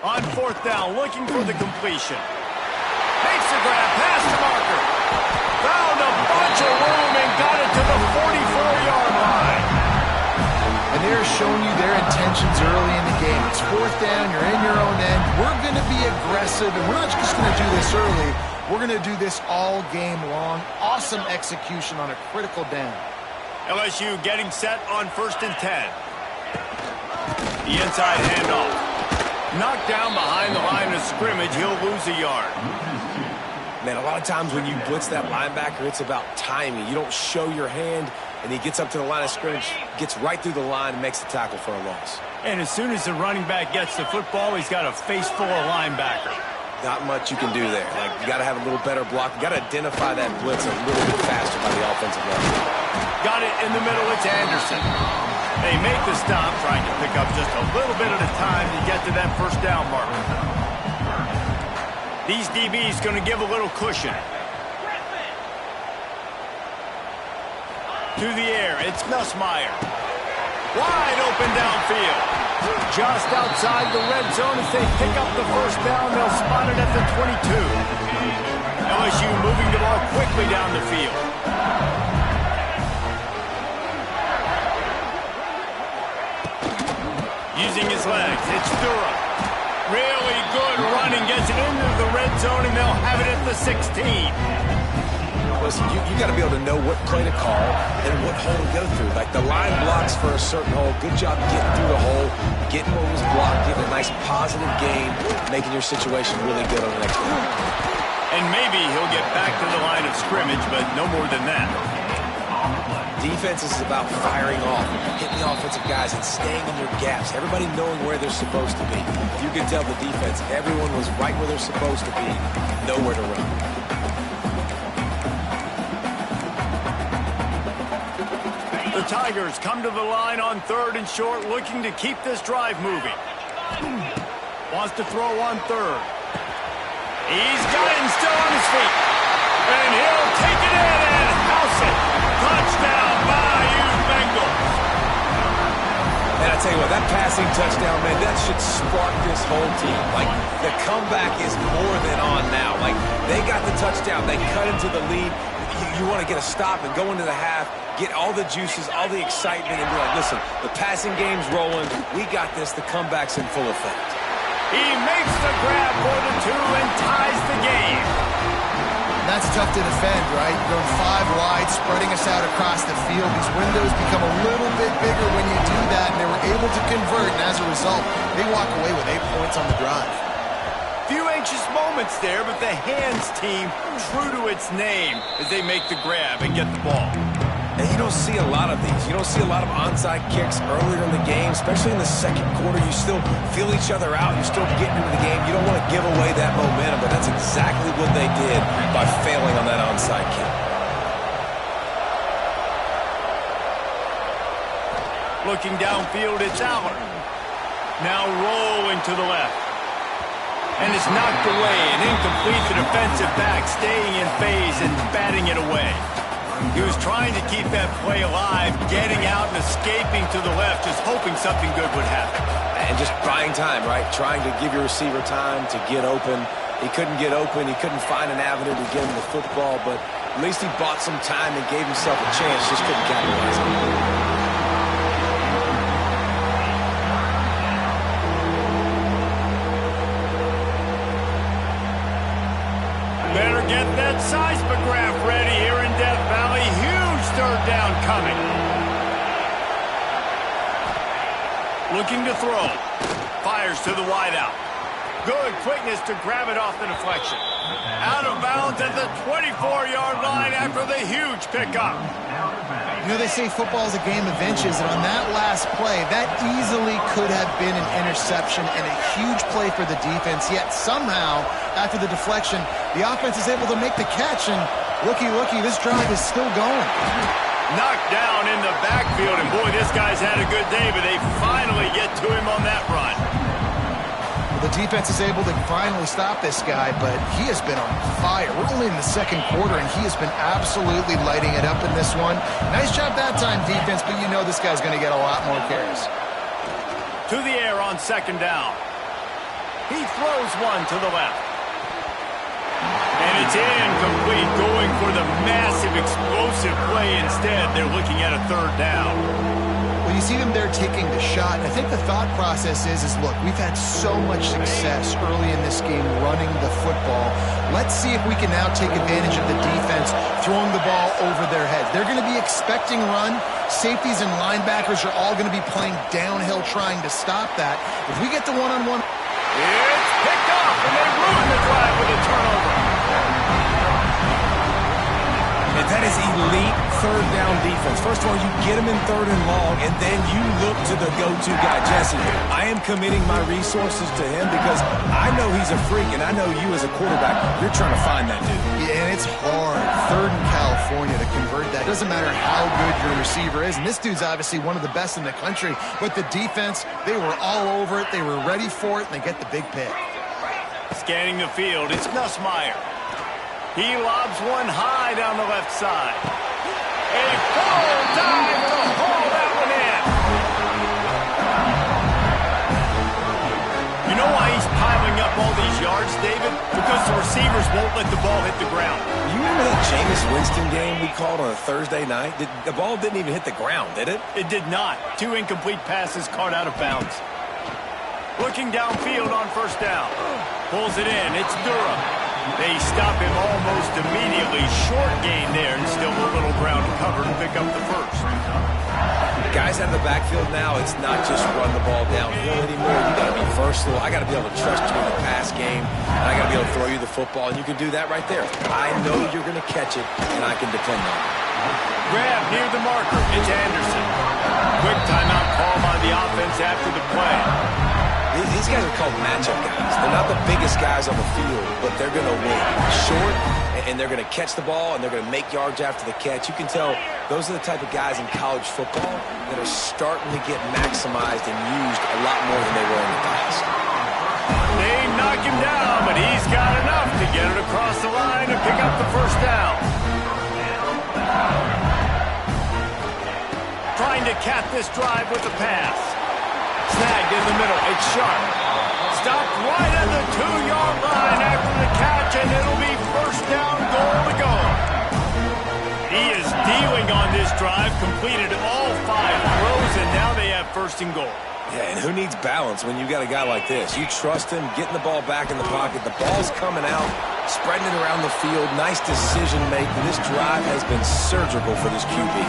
On fourth down, looking for the completion. Makes the grab, pass to Marker. Found a bunch of room and got it to the 44-yard line. they're showing you their intentions early in the game. It's fourth down, you're in your own end. We're going to be aggressive, and we're not just going to do this early. We're going to do this all game long. Awesome execution on a critical down. LSU getting set on 1st and 10. The inside handoff. Knocked down behind the line of scrimmage. He'll lose a yard. Man, a lot of times when you blitz that linebacker, it's about timing. You don't show your hand, and he gets up to the line of scrimmage, gets right through the line, and makes the tackle for a loss. And as soon as the running back gets the football, he's got a face full of linebacker. Not much you can do there. Like, you got to have a little better block. You got to identify that blitz a little bit faster by the offensive line. Got it in the middle. It's Anderson. They make the stop, trying to pick up just a little bit at a time to get to that first down marker. These DBs going to give a little cushion. To the air, it's Nussmeier. Wide open downfield. Just outside the red zone as they pick up the first down. They'll spot it at the 22. LSU moving the ball quickly down the field. Using his legs, it's Durham. Really good running, gets it into the red zone, and they'll have it at the 16. Listen, you got to be able to know what play to call and what hole to go through. Like, the line blocks for a certain hole. Good job getting through the hole, getting what was blocked, getting a nice positive gain, making your situation really good on the next one. And maybe he'll get back to the line of scrimmage, but no more than that. Defense is about firing off, hitting the offensive guys, and staying in your gaps. Everybody knowing where they're supposed to be. You can tell the defense, everyone was right where they're supposed to be, nowhere to run. The Tigers come to the line on 3rd and short, looking to keep this drive moving. Wants to throw on 3rd. He's got him still on his feet. And he'll take it in and house it. Touchdown, Bayou Bengals. And I tell you what, that passing touchdown, man, that should spark this whole team. Like, the comeback is more than on now. Like, they got the touchdown. They cut into the lead. You want to get a stop and go into the half, get all the juices, all the excitement, and be like, listen, the passing game's rolling. We got this. The comeback's in full effect. He makes the grab for the 2 and ties the game. That's tough to defend, right? You're going 5 wide, spreading us out across the field. These windows become a little bit bigger when you do that, and they were able to convert, and as a result, they walk away with 8 points on the drive. Few anxious moments there, but the Hands team true to its name as they make the grab and get the ball. And you don't see a lot of these. You don't see a lot of onside kicks earlier in the game, especially in the second quarter. You still feel each other out. You're still getting into the game. You don't want to give away that momentum, but that's exactly what they did by failing on that onside kick. Looking downfield, it's Allen. Now rolling to the left. And it's knocked away and incomplete. The defensive back staying in phase and batting it away. He was trying to keep that play alive, getting out and escaping to the left, just hoping something good would happen. And just buying time, right? Trying to give your receiver time to get open. He couldn't get open. He couldn't find an avenue to get him the football, but at least he bought some time and gave himself a chance. Just couldn't capitalize on it. Better get that seismograph ready here in Death Valley. Huge 3rd down coming. Looking to throw. Fires to the wideout. Good quickness to grab it off the deflection. Out of bounds at the 24-yard line after the huge pickup. You know, they say football is a game of inches, and on that last play, that easily could have been an interception and a huge play for the defense, yet somehow, after the deflection, the offense is able to make the catch, and looky, this drive is still going. Knocked down in the backfield, and boy, this guy's had a good day, but they finally get to him on that run. The defense is able to finally stop this guy, but he has been on fire. We're only in the second quarter, and he has been absolutely lighting it up in this one. Nice job that time, defense, but you know this guy's going to get a lot more carries. To the air on 2nd down. He throws one to the left. And it's incomplete, going for the massive explosive play instead. They're looking at a 3rd down. Well, you see them there taking the shot. And I think the thought process is look, we've had so much success early in this game running the football. Let's see if we can now take advantage of the defense throwing the ball over their heads. They're going to be expecting run. Safeties and linebackers are all going to be playing downhill trying to stop that. If we get the one-on-one... It's picked off, and they ruin the drive with a turnover. And that is elite third down defense. First of all, you get them in third and long, and then you look to the go-to guy, Jesse. I am committing my resources to him because I know he's a freak, and I know you as a quarterback, you're trying to find that dude. Yeah, and it's hard. Third in California to convert that. Doesn't matter how good your receiver is, and this dude's obviously one of the best in the country, but the defense, they were all over it. They were ready for it, and they get the big pick. Scanning the field, it's Nussmeier. He lobs one high down the left side. A full dive to haul that one in. You know why he's piling up all these yards, David? Because the receivers won't let the ball hit the ground. You remember that Jameis Winston game we called on a Thursday night? The ball didn't even hit the ground, did it? It did not. 2 incomplete passes caught out of bounds. Looking downfield on first down. Pulls it in. It's Durham. They stop him almost immediately. Short gain there and still a little ground to cover to pick up the first. Guys out of the backfield now, it's not just run the ball downhill anymore. You got to be versatile. I got to be able to trust you in the pass game, and I got to be able to throw you the football, and you can do that right there. I know you're going to catch it, and I can depend on it. Grab near the marker. It's Anderson. Quick timeout call by the offense after the play. These guys are called matchup guys. They're not the biggest guys on the field, but they're going to win. Short, and they're going to catch the ball, and they're going to make yards after the catch. You can tell those are the type of guys in college football that are starting to get maximized and used a lot more than they were in the past. They knock him down, but he's got enough to get it across the line and pick up the first down. Trying to cap this drive with the pass. Snagged in the middle. It's Sharp. Stopped right at the 2-yard line after the catch, and it'll be first down, goal to go. He is dealing on this drive, completed all 5 throws, and now they have first and goal. Yeah, and who needs balance when you got a guy like this? You trust him, getting the ball back in the pocket. The ball's coming out, spreading it around the field. Nice decision-making. This drive has been surgical for this QB.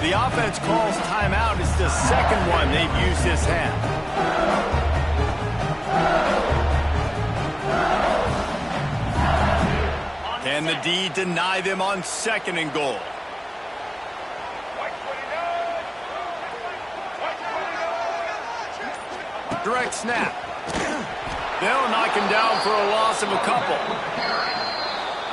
The offense calls timeout. It's the second one they've used this half. Can the D deny them on second and goal? Direct snap. They'll knock him down for a loss of a couple.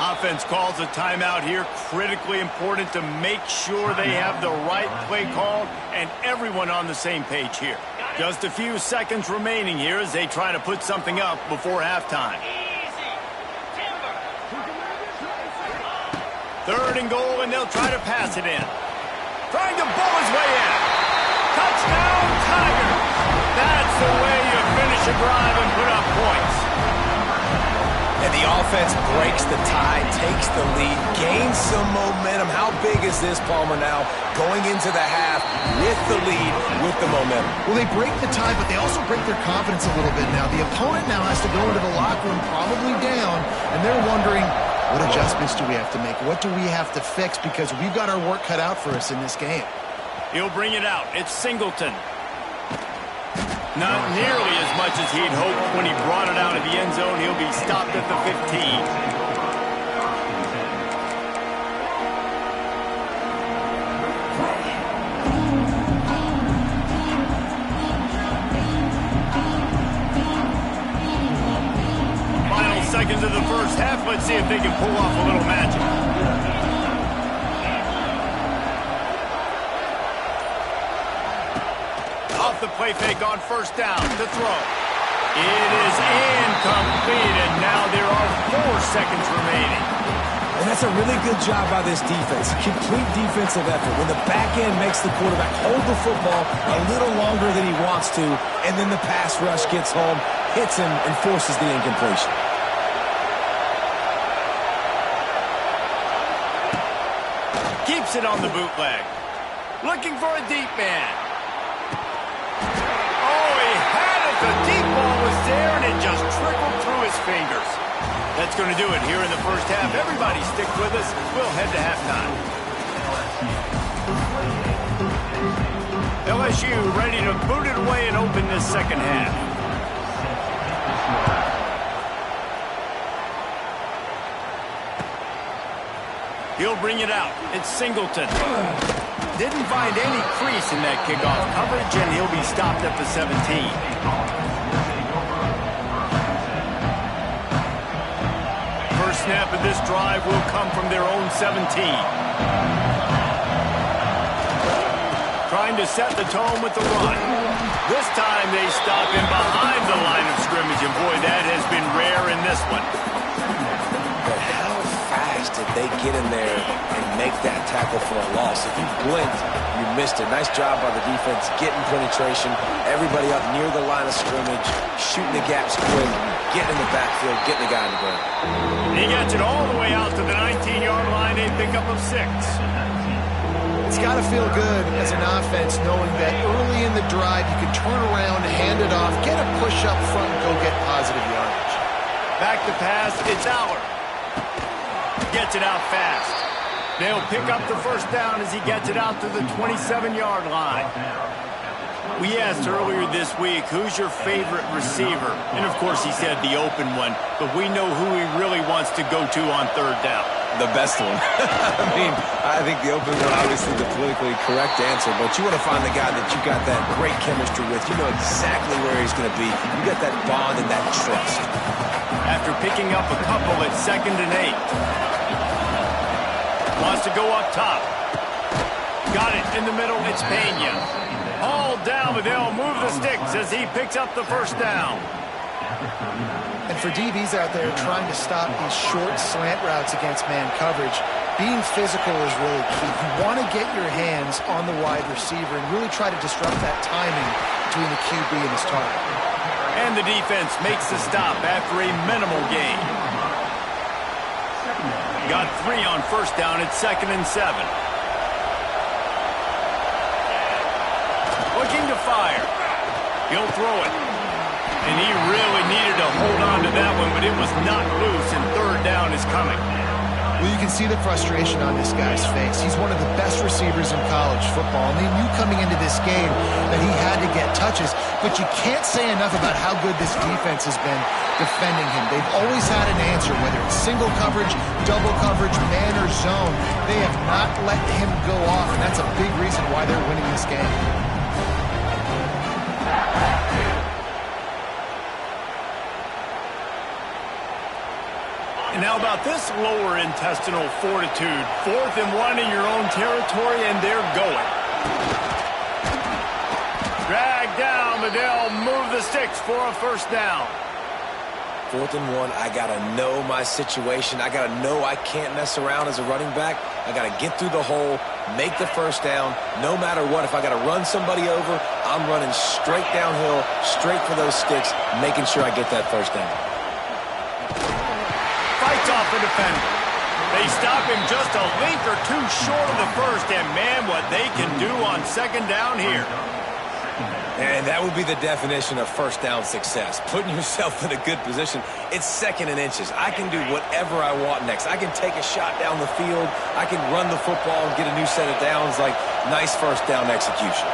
Offense calls a timeout here. Critically important to make sure they have the right play call and everyone on the same page here. Just a few seconds remaining here as they try to put something up before halftime. Third and goal, and they'll try to pass it in. Trying to bull his way in. Touchdown, Tigers! That's the way you finish a drive and put up points. And the offense breaks the tie, takes the lead, gains some momentum. How big is this, Palmer, now? Going into the half with the lead, with the momentum. Well, they break the tie, but they also break their confidence a little bit now. The opponent now has to go into the locker room probably down, and they're wondering, what adjustments do we have to make? What do we have to fix? Because we've got our work cut out for us in this game. He'll bring it out. It's Singleton. Not nearly as much as he'd hoped when he brought it out of the end zone. He'll be stopped at the 15. Final seconds of the first half. Let's see if they can pull off a little magic. The play fake on first down to throw. It is incomplete, and now there are 4 seconds remaining. And that's a really good job by this defense. Complete defensive effort. When the back end makes the quarterback hold the football a little longer than he wants to, and then the pass rush gets home, hits him, and forces the incompletion. Keeps it on the bootleg. Looking for a deep man. The deep ball was there, and it just trickled through his fingers. That's going to do it here in the first half. Everybody stick with us. We'll head to halftime. LSU ready to boot it away and open this second half. He'll bring it out. It's Singleton. Didn't find any crease in that kickoff coverage, and he'll be stopped at the 17. First snap of this drive will come from their own 17. Trying to set the tone with the run. This time they stop him behind the line of scrimmage, and boy, that has been rare in this one. But how fast did they get in there and make that tackle for a loss? If you blinked, you missed it. Nice job by the defense, getting penetration. Everybody up near the line of scrimmage, shooting the gaps quick, getting in the backfield, getting the guy on the ground. He gets it all the way out to the 19-yard line, a pickup of 6. It's got to feel good as an offense knowing that early in the drive you can turn around, hand it off, get a push up front, and go get positive yardage. Back to pass, it's Allard. Gets it out fast. They'll pick up the first down as he gets it out to the 27-yard line. We asked earlier this week, who's your favorite receiver? And of course he said the open one, but we know who he really wants to go to on third down. The best one. I think the open one, obviously the politically correct answer, but you want to find the guy that you got that great chemistry with. You know exactly where he's going to be. You got that bond and that trust. After picking up a couple at 2nd and 8. Wants to go up top. Got it in the middle, it's Pena. All down, but they'll move the sticks as he picks up the first down. And for DBs out there trying to stop these short slant routes against man coverage, being physical is really key. You want to get your hands on the wide receiver and really try to disrupt that timing between the QB and his target. And the defense makes the stop after a minimal gain. Got 3 on first down at 2nd and 7. Looking to fire. He'll throw it. And he really needed to hold on to that one, but it was not loose, and third down is coming. Well, you can see the frustration on this guy's face. He's one of the best receivers in college football, and they knew coming into this game that he had to get touches, but you can't say enough about how good this defense has been defending him. They've always had an answer, whether it's single coverage, double coverage, man or zone. They have not let him go off, and that's a big reason why they're winning this game. And how about this lower intestinal fortitude? 4th and 1 in your own territory, and they're going. Drag down, but they'll move the sticks for a first down. 4th and 1, I got to know my situation. I got to know I can't mess around as a running back. I got to get through the hole, make the first down, no matter what. If I got to run somebody over, I'm running straight downhill, straight for those sticks, making sure I get that first down. Fights off the defender. They stop him just a link or two short of the first, and man, what they can do on 2nd down here. And that would be the definition of first down success, putting yourself in a good position. It's 2nd and inches. I can do whatever I want next. I can take a shot down the field. I can run the football and get a new set of downs. Like, nice first down execution.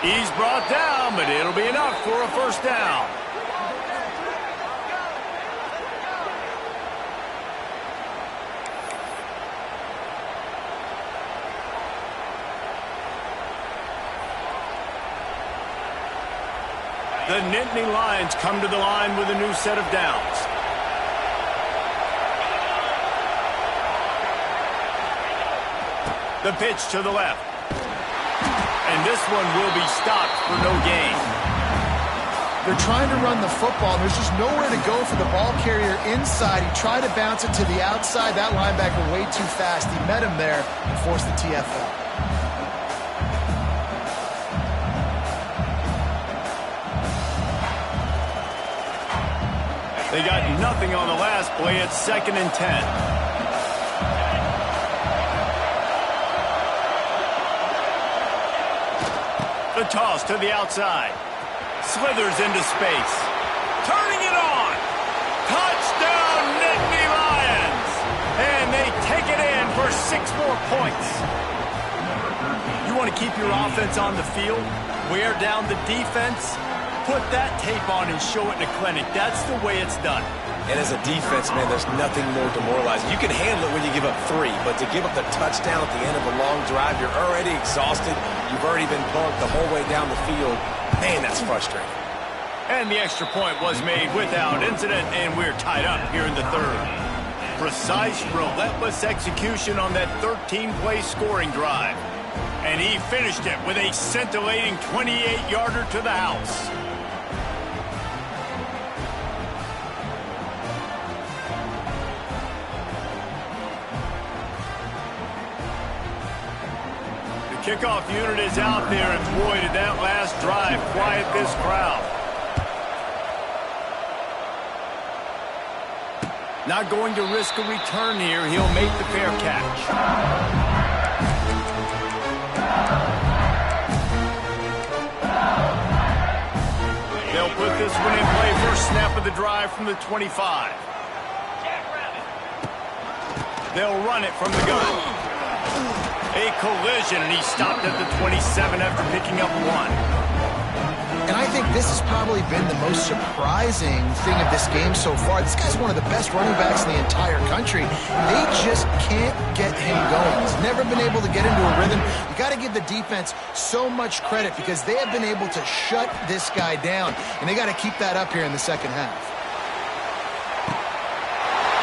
He's brought down, but it'll be enough for a first down. The Nittany Lions come to the line with a new set of downs. The pitch to the left. And this one will be stopped for no gain. They're trying to run the football. There's just nowhere to go for the ball carrier inside. He tried to bounce it to the outside. That linebacker way too fast. He met him there and forced the TFL. They got nothing on the last play. It's 2nd and 10. The toss to the outside. Slithers into space. Turning it on. Touchdown, Nittany Lions. And they take it in for 6 more points. You want to keep your offense on the field? Wear down the defense? Put that tape on and show it in a clinic. That's the way it's done. And as a defense, man, there's nothing more demoralizing. You can handle it when you give up 3, but to give up the touchdown at the end of a long drive, you're already exhausted. You've already been punked the whole way down the field. Man, that's frustrating. And the extra point was made without incident, and we're tied up here in the third. Precise, relentless execution on that 13-play scoring drive. And he finished it with a scintillating 28-yarder to the house. The kickoff unit is out there, and boy, did that last drive quiet this crowd. Not going to risk a return here. He'll make the fair catch. They'll put this one in play. First snap of the drive from the 25. They'll run it from the gun. A collision, and he stopped at the 27 after picking up 1. And I think this has probably been the most surprising thing of this game so far. This guy's one of the best running backs in the entire country. They just can't get him going. He's never been able to get into a rhythm. You got to give the defense so much credit because they have been able to shut this guy down. And they got to keep that up here in the second half.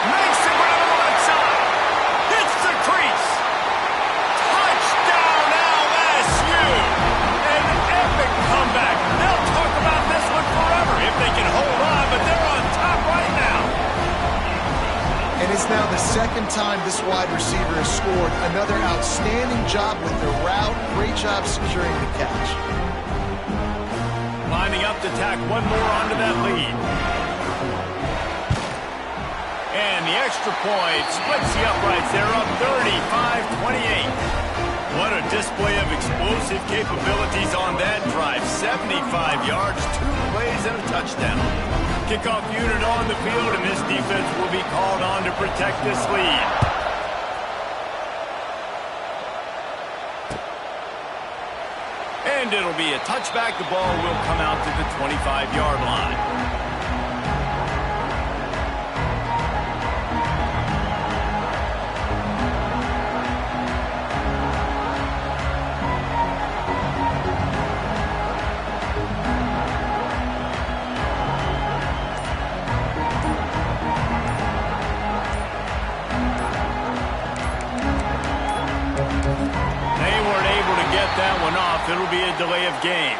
Makes it right on the right side. Hits the crease. Touchdown LSU. An epic comeback. They'll talk about this one forever if they can hold on, but they're on top right now. And it's now the second time this wide receiver has scored. Another outstanding job with the route. Great job securing the catch. Lining up to tack one more onto that lead. And the extra point splits the uprights. They're up 35-28. What a display of explosive capabilities on that drive. 75 yards, 2 plays, and a touchdown. Kickoff unit on the field, and this defense will be called on to protect this lead. And it'll be a touchback. The ball will come out to the 25-yard line. That one off. It'll be a delay of game.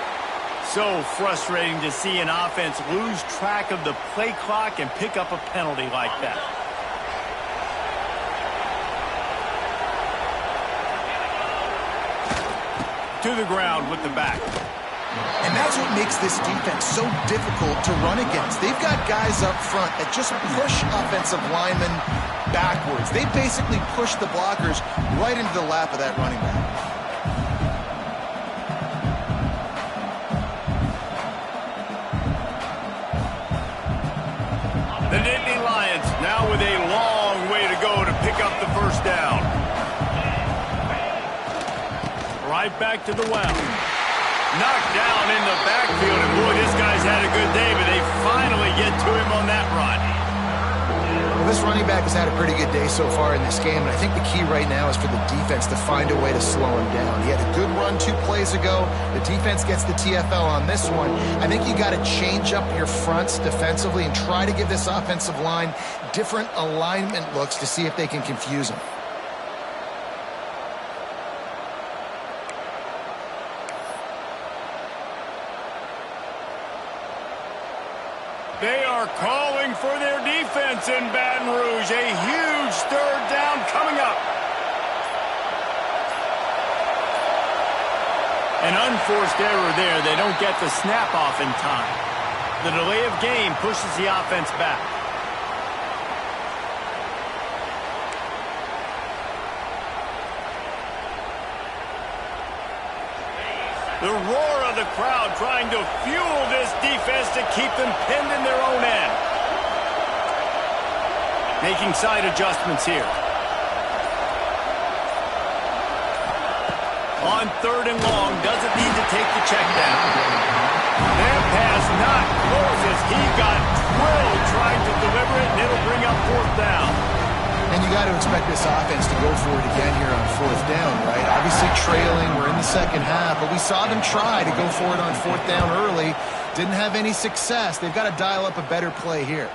So frustrating to see an offense lose track of the play clock and pick up a penalty like that. To the ground with the back. And that's what makes this defense so difficult to run against. They've got guys up front that just push offensive linemen backwards. They basically push the blockers right into the lap of that running back. The Nittany Lions now with a long way to go to pick up the first down. Right back to the well. Knocked down in the backfield, and boy, this guy's had a good day, but they finally get to him on that run. Well, this running back has had a pretty good day so far in this game, and I think the key right now is for the defense to find a way to slow him down. He had a good run 2 plays ago. The defense gets the TFL on this one. I think you got to change up your fronts defensively and try to give this offensive line different alignment looks to see if they can confuse him. They are calling for their defense in Baton Rouge. A huge third down coming up. An unforced error there. They don't get the snap off in time. The delay of game pushes the offense back. The roar of the crowd trying to fuel this defense to keep them pinned in their own end. Making side adjustments here. On 3rd and long, doesn't need to take the check down. That pass not close as he got drilled trying to deliver it, and it'll bring up 4th down. And you got to expect this offense to go for it again here on 4th down, right? Obviously trailing, we're in the second half, but we saw them try to go for it on 4th down early. Didn't have any success. They've got to dial up a better play here.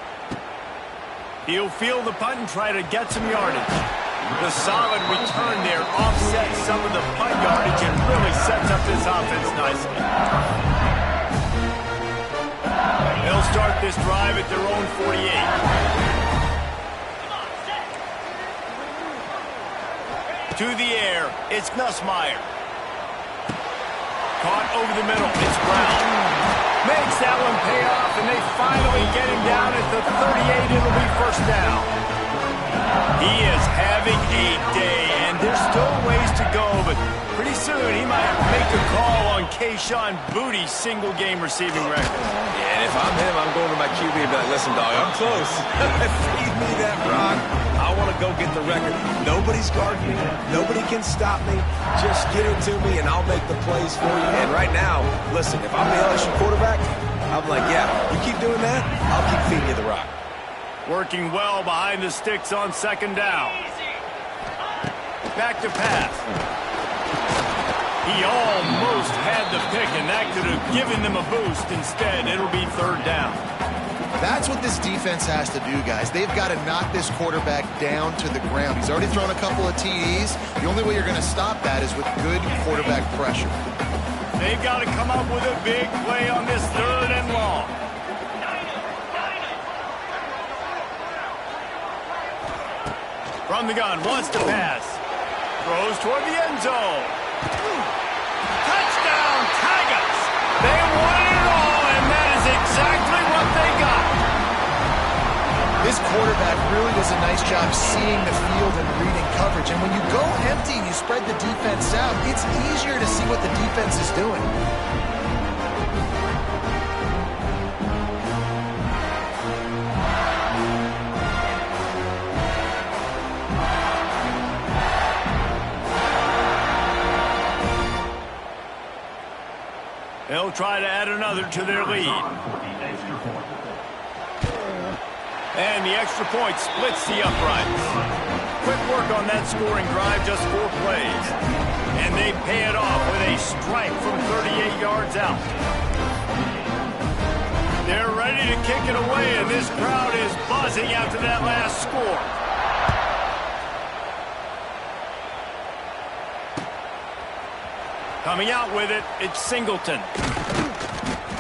He'll field the punt and try to get some yardage. The solid return there offsets some of the punt yardage and really sets up this offense nicely. They'll start this drive at their own 48. To the air, it's Nussmeier. Caught over the middle, it's Brown. Makes that one pay off, and they finally get him down at the 38. It'll be 1st down. He is having a day, and there's still ways to go, but pretty soon he might make a call on Kayshon Boutte's single-game receiving record. Yeah, and if I'm him, I'm going to my QB and be like, listen, dog, I'm close. Feed me that rock. I want to go get the record. Nobody's guarding me. Nobody can stop me. Just get it to me, and I'll make the plays for you. And right now, listen, if I'm the LSU quarterback, I'm like, yeah, you keep doing that, I'll keep feeding you the rock. Working well behind the sticks on 2nd down. Back to pass. He almost had the pick, and that could have given them a boost. Instead, it'll be 3rd down. That's what this defense has to do, guys. They've got to knock this quarterback down to the ground. He's already thrown a couple of TDs. The only way you're going to stop that is with good quarterback pressure. They've got to come up with a big play on this 3rd and long. From the gun, wants to pass. Throws toward the end zone. Touchdown, Tigers! They won it all, and that is exactly what they got. This quarterback really does a nice job seeing the field and reading coverage. And when you go empty and you spread the defense out, it's easier to see what the defense is doing. They'll try to add another to their lead. And the extra point splits the uprights. Quick work on that scoring drive, just 4 plays. And they pay it off with a strike from 38 yards out. They're ready to kick it away, and this crowd is buzzing after that last score. Coming out with it, it's Singleton.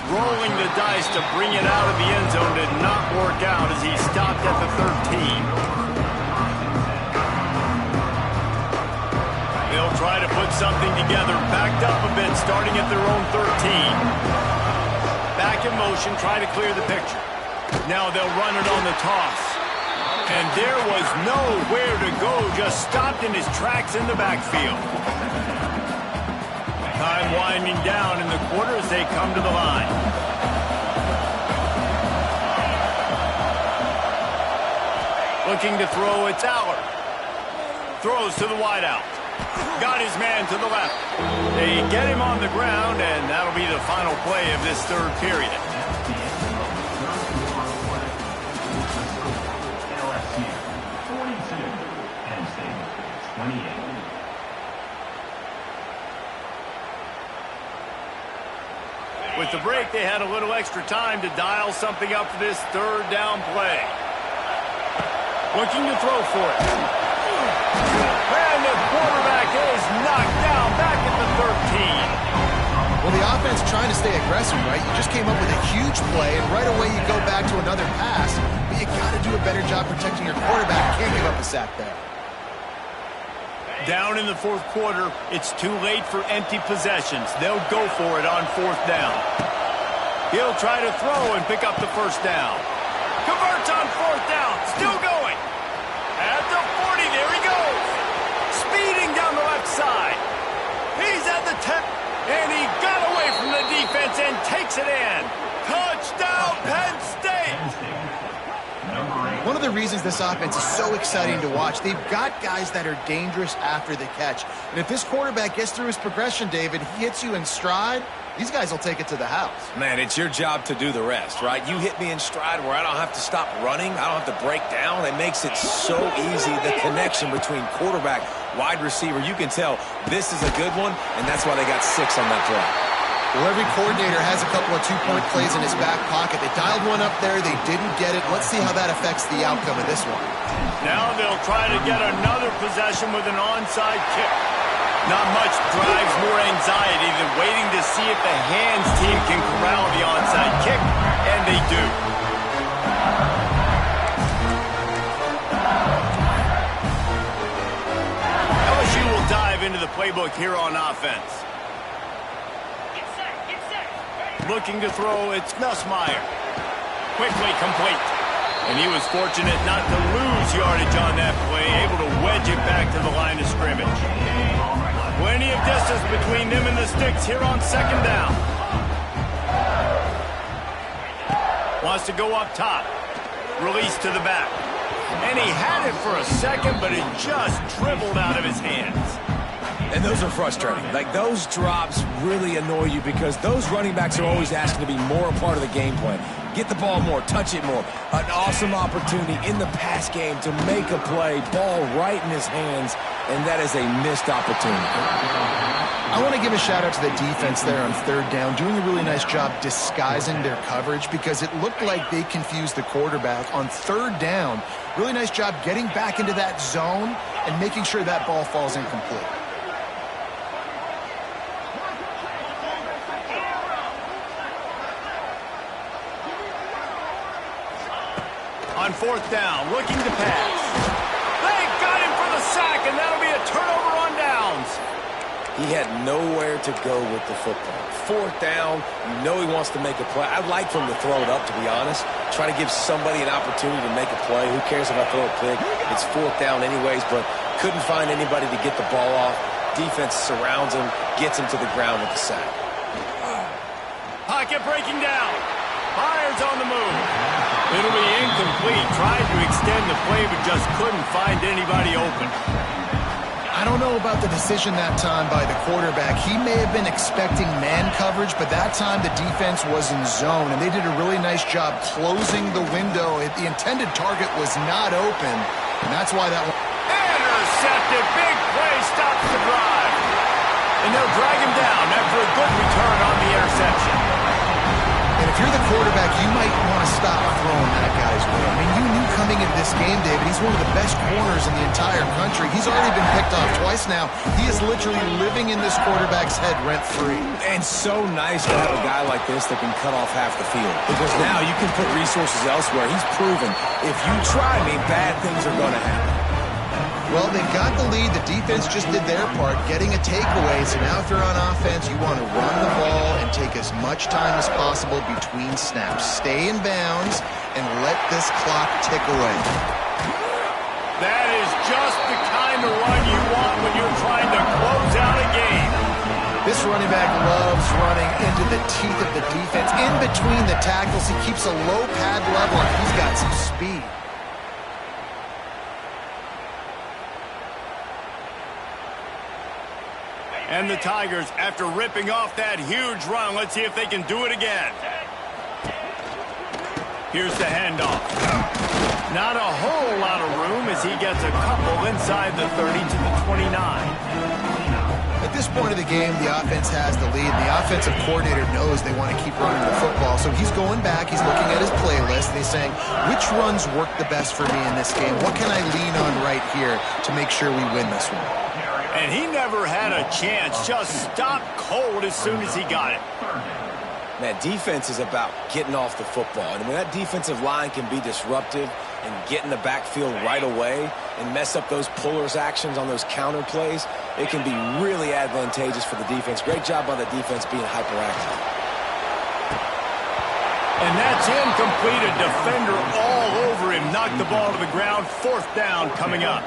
Rolling the dice to bring it out of the end zone did not work out as he stopped at the 13. They'll try to put something together, backed up a bit, starting at their own 13. Back in motion, try to clear the picture. Now they'll run it on the toss. And there was nowhere to go, just stopped in his tracks in the backfield. Time winding down in the quarter as they come to the line. Looking to throw, it's Allard. Throws to the wideout. Got his man to the left. They get him on the ground, and that'll be the final play of this 3rd period. LSU 42, Penn State 28. With the break, they had a little extra time to dial something up for this 3rd down play. Looking to throw for it. And the quarterback is knocked down back at the 13. Well, the offense trying to stay aggressive, right? You just came up with a huge play, and right away you go back to another pass. But you got to do a better job protecting your quarterback. Can't give up a sack there. Down in the 4th quarter, it's too late for empty possessions. They'll go for it on 4th down. He'll try to throw and pick up the 1st down. Converts on 4th down, still going. At the 40, there he goes. Speeding down the left side. He's at the 10. And he got away from the defense and takes it in. Touchdown, Penn State! One of the reasons this offense is so exciting to watch, they've got guys that are dangerous after the catch. And if this quarterback gets through his progression, David, he hits you in stride, these guys will take it to the house. Man, it's your job to do the rest, right? You hit me in stride where I don't have to stop running. I don't have to break down. It makes it so easy, the connection between quarterback, wide receiver. You can tell this is a good one, and that's why they got 6 on that play. Well, every coordinator has a couple of two-point plays in his back pocket. They dialed one up there. They didn't get it. Let's see how that affects the outcome of this one. Now they'll try to get another possession with an onside kick. Not much drives more anxiety than waiting to see if the hands team can corral the onside kick, and they do. LSU will dive into the playbook here on offense. Looking to throw, it's Nussmeier. Quickly complete. And he was fortunate not to lose yardage on that play, able to wedge it back to the line of scrimmage. Plenty of distance between them and the sticks here on second down. Wants to go up top. Release to the back. And he had it for a second, but it just dribbled out of his hands. And those are frustrating. Like, those drops really annoy you because those running backs are always asking to be more a part of the game plan. Get the ball more, touch it more. An awesome opportunity in the pass game to make a play, ball right in his hands, and that is a missed opportunity. I want to give a shout out to the defense there on third down, doing a really nice job disguising their coverage because it looked like they confused the quarterback on third down. Really nice job getting back into that zone and making sure that ball falls incomplete. On fourth down, looking to pass. They got him for the sack, and that'll be a turnover on downs. He had nowhere to go with the football. Fourth down, you know he wants to make a play. I'd like for him to throw it up, to be honest. Try to give somebody an opportunity to make a play. Who cares if I throw a pick? It's fourth down anyways, but couldn't find anybody to get the ball off. Defense surrounds him, gets him to the ground with the sack. Pocket breaking down. Myers on the move. It'll be incomplete. Tried to extend the play, but just couldn't find anybody open. I don't know about the decision that time by the quarterback. He may have been expecting man coverage, but that time the defense was in zone, and they did a really nice job closing the window. The intended target was not open, and that's why that one... Intercepted. Big play stops the drive. And they'll drag him down after a good return on the interception. And if you're the quarterback, you might want to stop throwing that guy's way. I mean, you knew coming into this game, David, he's one of the best corners in the entire country. He's already been picked off twice now. He is literally living in this quarterback's head rent-free. And so nice to have a guy like this that can cut off half the field. Because now you can put resources elsewhere. He's proven if you try me, bad things are going to happen. Well, they got the lead. The defense just did their part, getting a takeaway. So now if you're on offense, you want to run the ball and take as much time as possible between snaps. Stay in bounds and let this clock tick away. That is just the kind of run you want when you're trying to close out a game. This running back loves running into the teeth of the defense. In between the tackles, he keeps a low pad level, and he's got some speed. And the Tigers, after ripping off that huge run, let's see if they can do it again. Here's the handoff. Not a whole lot of room as he gets a couple inside the 30 to the 29. At this point of the game, the offense has the lead. The offensive coordinator knows they want to keep running the football, so he's going back, he's looking at his playlist, and he's saying, which runs work the best for me in this game? What can I lean on right here to make sure we win this one? And he never had a chance, just stopped cold as soon as he got it. Man, defense is about getting off the football. And when that defensive line can be disruptive and get in the backfield right away and mess up those pullers actions on those counter plays, it can be really advantageous for the defense. Great job by the defense being hyperactive. And that's incomplete. A defender all over him. Knocked the ball to the ground. Fourth down coming up.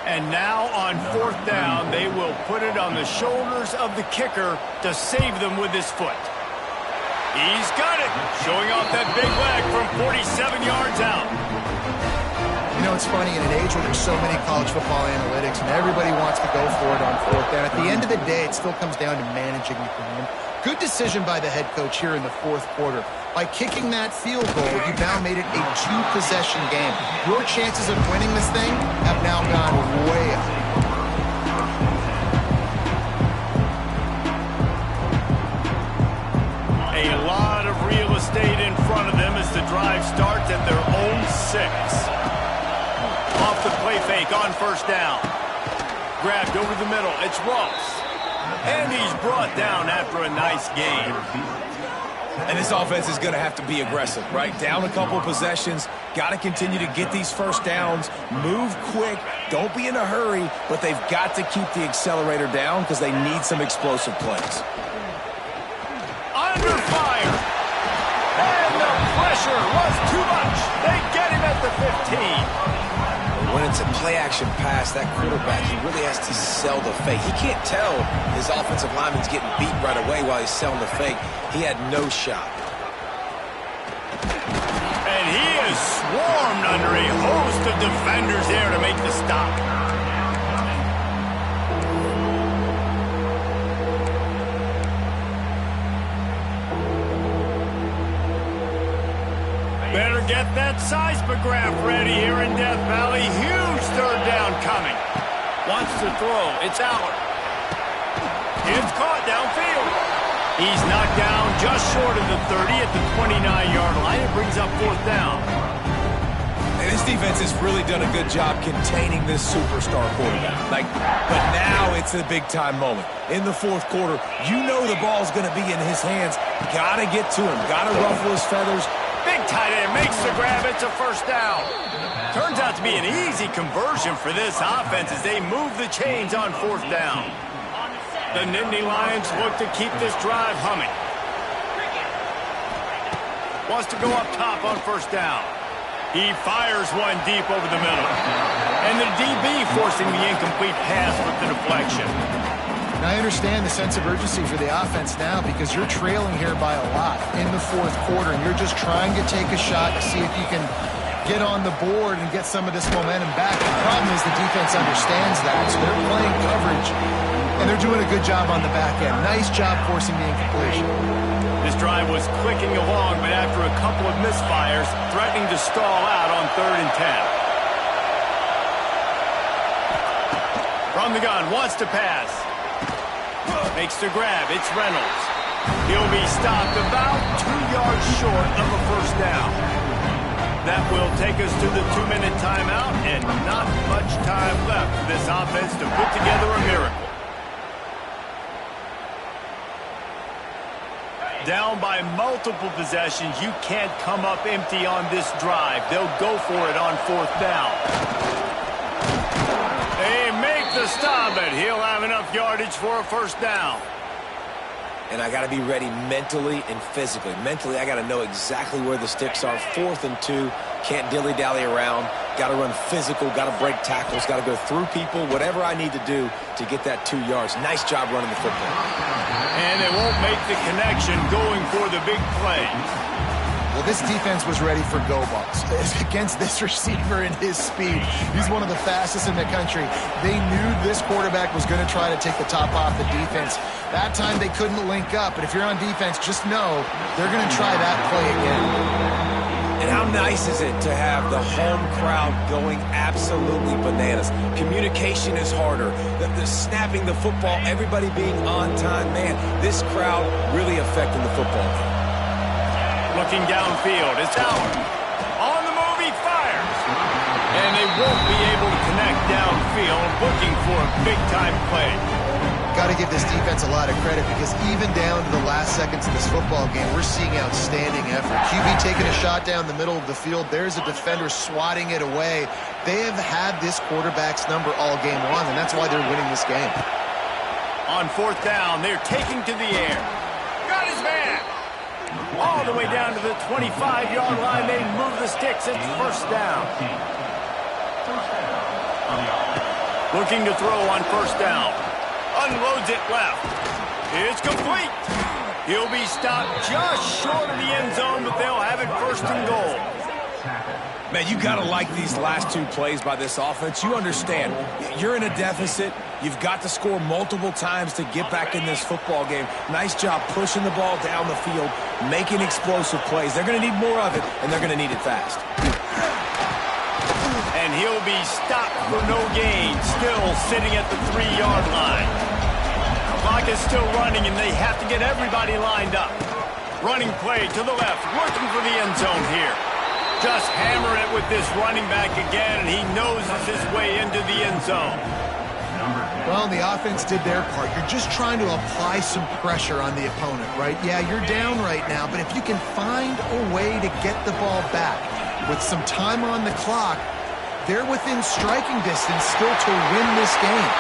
And now on 4th down, they will put it on the shoulders of the kicker to save them with his foot. He's got it, showing off that big leg from 47 yards out. You know, it's funny, in an age where there's so many college football analytics and everybody wants to go for it on 4th down, at the end of the day, it still comes down to managing the game. Good decision by the head coach here in the 4th quarter. By kicking that field goal, you've now made it a 2-possession game. Your chances of winning this thing have now gone way up. A lot of real estate in front of them as the drive starts at their own 6. Off the play fake on 1st down. Grabbed over the middle. It's Ross. And he's brought down after a nice game. And this offense is going to have to be aggressive, right? Down a couple possessions. Got to continue to get these 1st downs. Move quick. Don't be in a hurry. But they've got to keep the accelerator down because they need some explosive plays. Under fire. And the pressure was too much. They get him at the 15. When it's a play-action pass, that quarterback, he really has to sell the fake. He can't tell his offensive lineman's getting beat right away while he's selling the fake. He had no shot. And he is swarmed under a host of defenders there to make the stop. Better get that seismograph ready here in Death Valley. Huge 3rd down coming. Wants to throw. It's Aller. It's caught downfield. He's knocked down just short of the 30 at the 29-yard line. It brings up 4th down. And this defense has really done a good job containing this superstar quarterback. But now it's a big-time moment. In the 4th quarter, you know the ball's going to be in his hands. Got to get to him. Got to ruffle his feathers. Big tight end makes the grab. It's a 1st down. Turns out to be an easy conversion for this offense as they move the chains on 4th down. The Nittany Lions look to keep this drive humming. Wants to go up top on 1st down. He fires one deep over the middle. And the DB forcing the incomplete pass with the deflection. And I understand the sense of urgency for the offense now because you're trailing here by a lot in the 4th quarter, and you're just trying to take a shot to see if you can get on the board and get some of this momentum back. The problem is the defense understands that, so they're playing coverage, and they're doing a good job on the back end. Nice job forcing the incompletion. This drive was clicking along, but after a couple of misfires, threatening to stall out on 3rd and 10. From the gun, wants to pass. Makes the grab. It's Reynolds. He'll be stopped about 2 yards short of a 1st down. That will take us to the 2-minute timeout, and not much time left for this offense to put together a miracle. Down by multiple possessions, you can't come up empty on this drive. They'll go for it on 4th down. They make the stop, and he'll have enough yardage for a 1st down. And I got to be ready mentally and physically. Mentally, I got to know exactly where the sticks are. 4th and 2, can't dilly-dally around. Got to run physical, got to break tackles, got to go through people, whatever I need to do to get that 2 yards. Nice job running the football. And they won't make the connection going for the big play. Well, this defense was ready for go balls against this receiver and his speed. He's one of the fastest in the country. They knew this quarterback was going to try to take the top off the defense. That time they couldn't link up, but if you're on defense, just know they're going to try that play again. And how nice is it to have the home crowd going absolutely bananas? Communication is harder. The snapping the football, everybody being on time. Man, this crowd really affecting the football game. Looking downfield, it's Aller. On the move, he fires. And they won't be able to connect downfield, looking for a big-time play. Got to give this defense a lot of credit because even down to the last seconds of this football game, we're seeing outstanding effort. QB taking a shot down the middle of the field. There's a defender swatting it away. They have had this quarterback's number all game long, and that's why they're winning this game. On 4th down, they're taking to the air. Got his man. All the way down to the 25-yard line. They move the sticks. It's 1st down. Looking to throw on first down. Unloads it left. It's complete. He'll be stopped just short of the end zone, but they'll have it first and goal. Man, you got to like these last two plays by this offense. You understand, you're in a deficit. You've got to score multiple times to get back in this football game. Nice job pushing the ball down the field, making explosive plays. They're going to need more of it, and they're going to need it fast. And he'll be stopped for no gain, still sitting at the 3-yard line. The clock is still running, and they have to get everybody lined up. Running play to the left, looking for the end zone here. Just hammer it with this running back again, and he noses his way into the end zone. Well, the offense did their part. You're just trying to apply some pressure on the opponent, right? Yeah, you're down right now, but if you can find a way to get the ball back with some time on the clock, they're within striking distance still to win this game.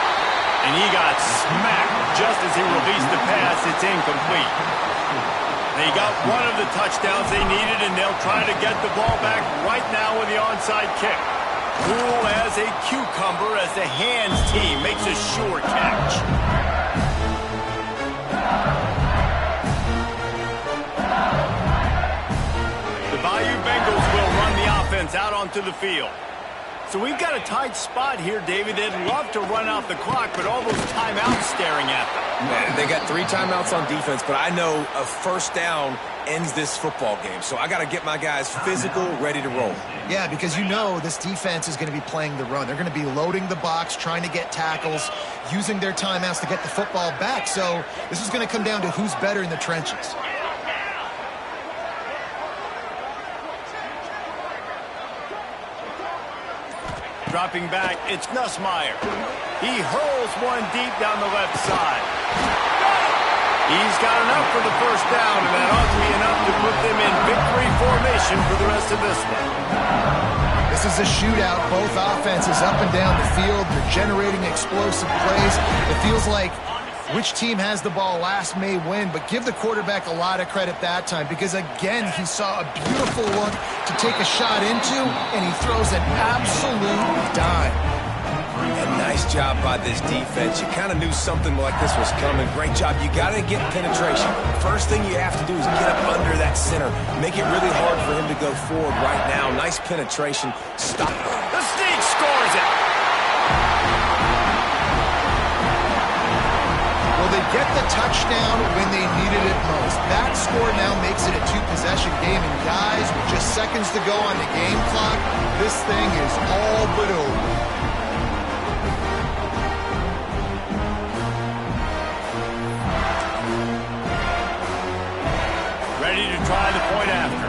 And he got smacked just as he released the pass. It's incomplete. They got one of the touchdowns they needed, and they'll try to get the ball back right now with the onside kick. Cool as a cucumber as the hands team makes a sure catch. The Bayou Bengals will run the offense out onto the field. So we've got a tight spot here, David. They'd love to run out the clock, but all those timeouts staring at them. Man, they got 3 timeouts on defense, but I know a first down ends this football game. So I got to get my guys physical, ready to roll. Yeah, because you know this defense is going to be playing the run. They're going to be loading the box, trying to get tackles, using their timeouts to get the football back. So this is going to come down to who's better in the trenches. Dropping back, it's Nussmeier. He hurls one deep down the left side. He's got enough for the first down, and that ought to be enough to put them in victory formation for the rest of this one. This is a shootout. Both offenses up and down the field. They're generating explosive plays. It feels like which team has the ball last may win, but give the quarterback a lot of credit that time because, again, he saw a beautiful look to take a shot into, and he throws an absolute dime. And nice job by this defense. You kind of knew something like this was coming. Great job. You got to get penetration. First thing you have to do is get up under that center. Make it really hard for him to go forward right now. Nice penetration. Stop. The Sneak scores it. Well, they get the touchdown when they needed it most. That score now makes it a 2-possession game. And guys, with just seconds to go on the game clock, this thing is all but over. Ready to try the point after.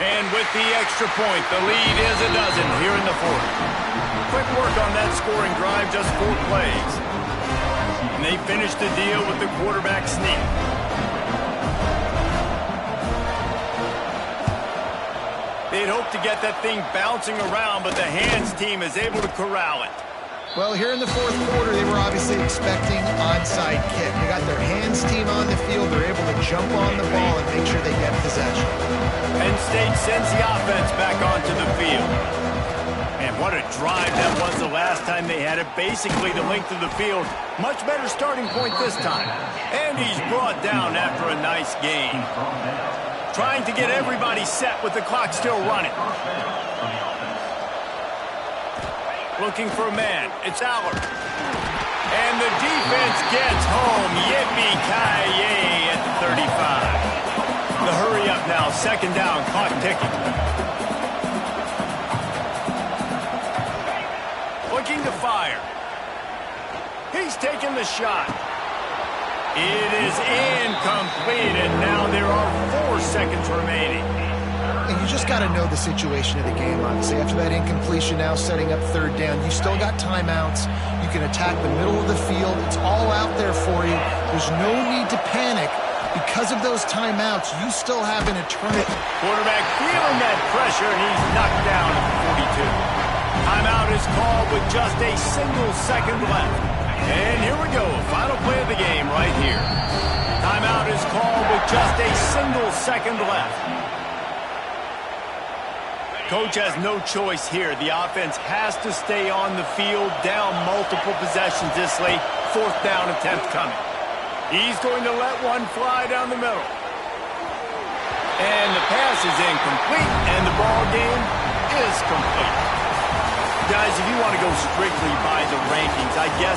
And with the extra point, the lead is a dozen here in the fourth. Quick work on that scoring drive, just 4 plays. And they finished the deal with the quarterback sneak. They'd hoped to get that thing bouncing around, but the hands team is able to corral it. Well, here in the fourth quarter, they were obviously expecting onside kick. They got their hands team on the field. They're able to jump on the ball and make sure they get possession. Penn State sends the offense back onto the field. And what a drive that was the last time they had it. Basically the length of the field. Much better starting point this time. And he's brought down after a nice gain. Trying to get everybody set with the clock still running. Looking for a man. It's Aller. And the defense gets home. Yippee-ki-yay at the 35. The hurry up now. Second down. Clock ticking. Looking to fire. He's taking the shot. It is incomplete, and now there are 4 seconds remaining. And you just got to know the situation of the game, obviously. After that incompletion, now setting up third down, you still got timeouts. You can attack the middle of the field. It's all out there for you. There's no need to panic. Because of those timeouts, you still have an eternity. Quarterback feeling that pressure, and he's knocked down at the 42. Timeout is called with just a single second left. And here we go, final play of the game right here. Timeout is called with just a single second left. Coach has no choice here. The offense has to stay on the field, down multiple possessions this late. 4th down attempt coming. He's going to let one fly down the middle. And the pass is incomplete, and the ball game is complete. Guys, if you want to go strictly by the rankings, I guess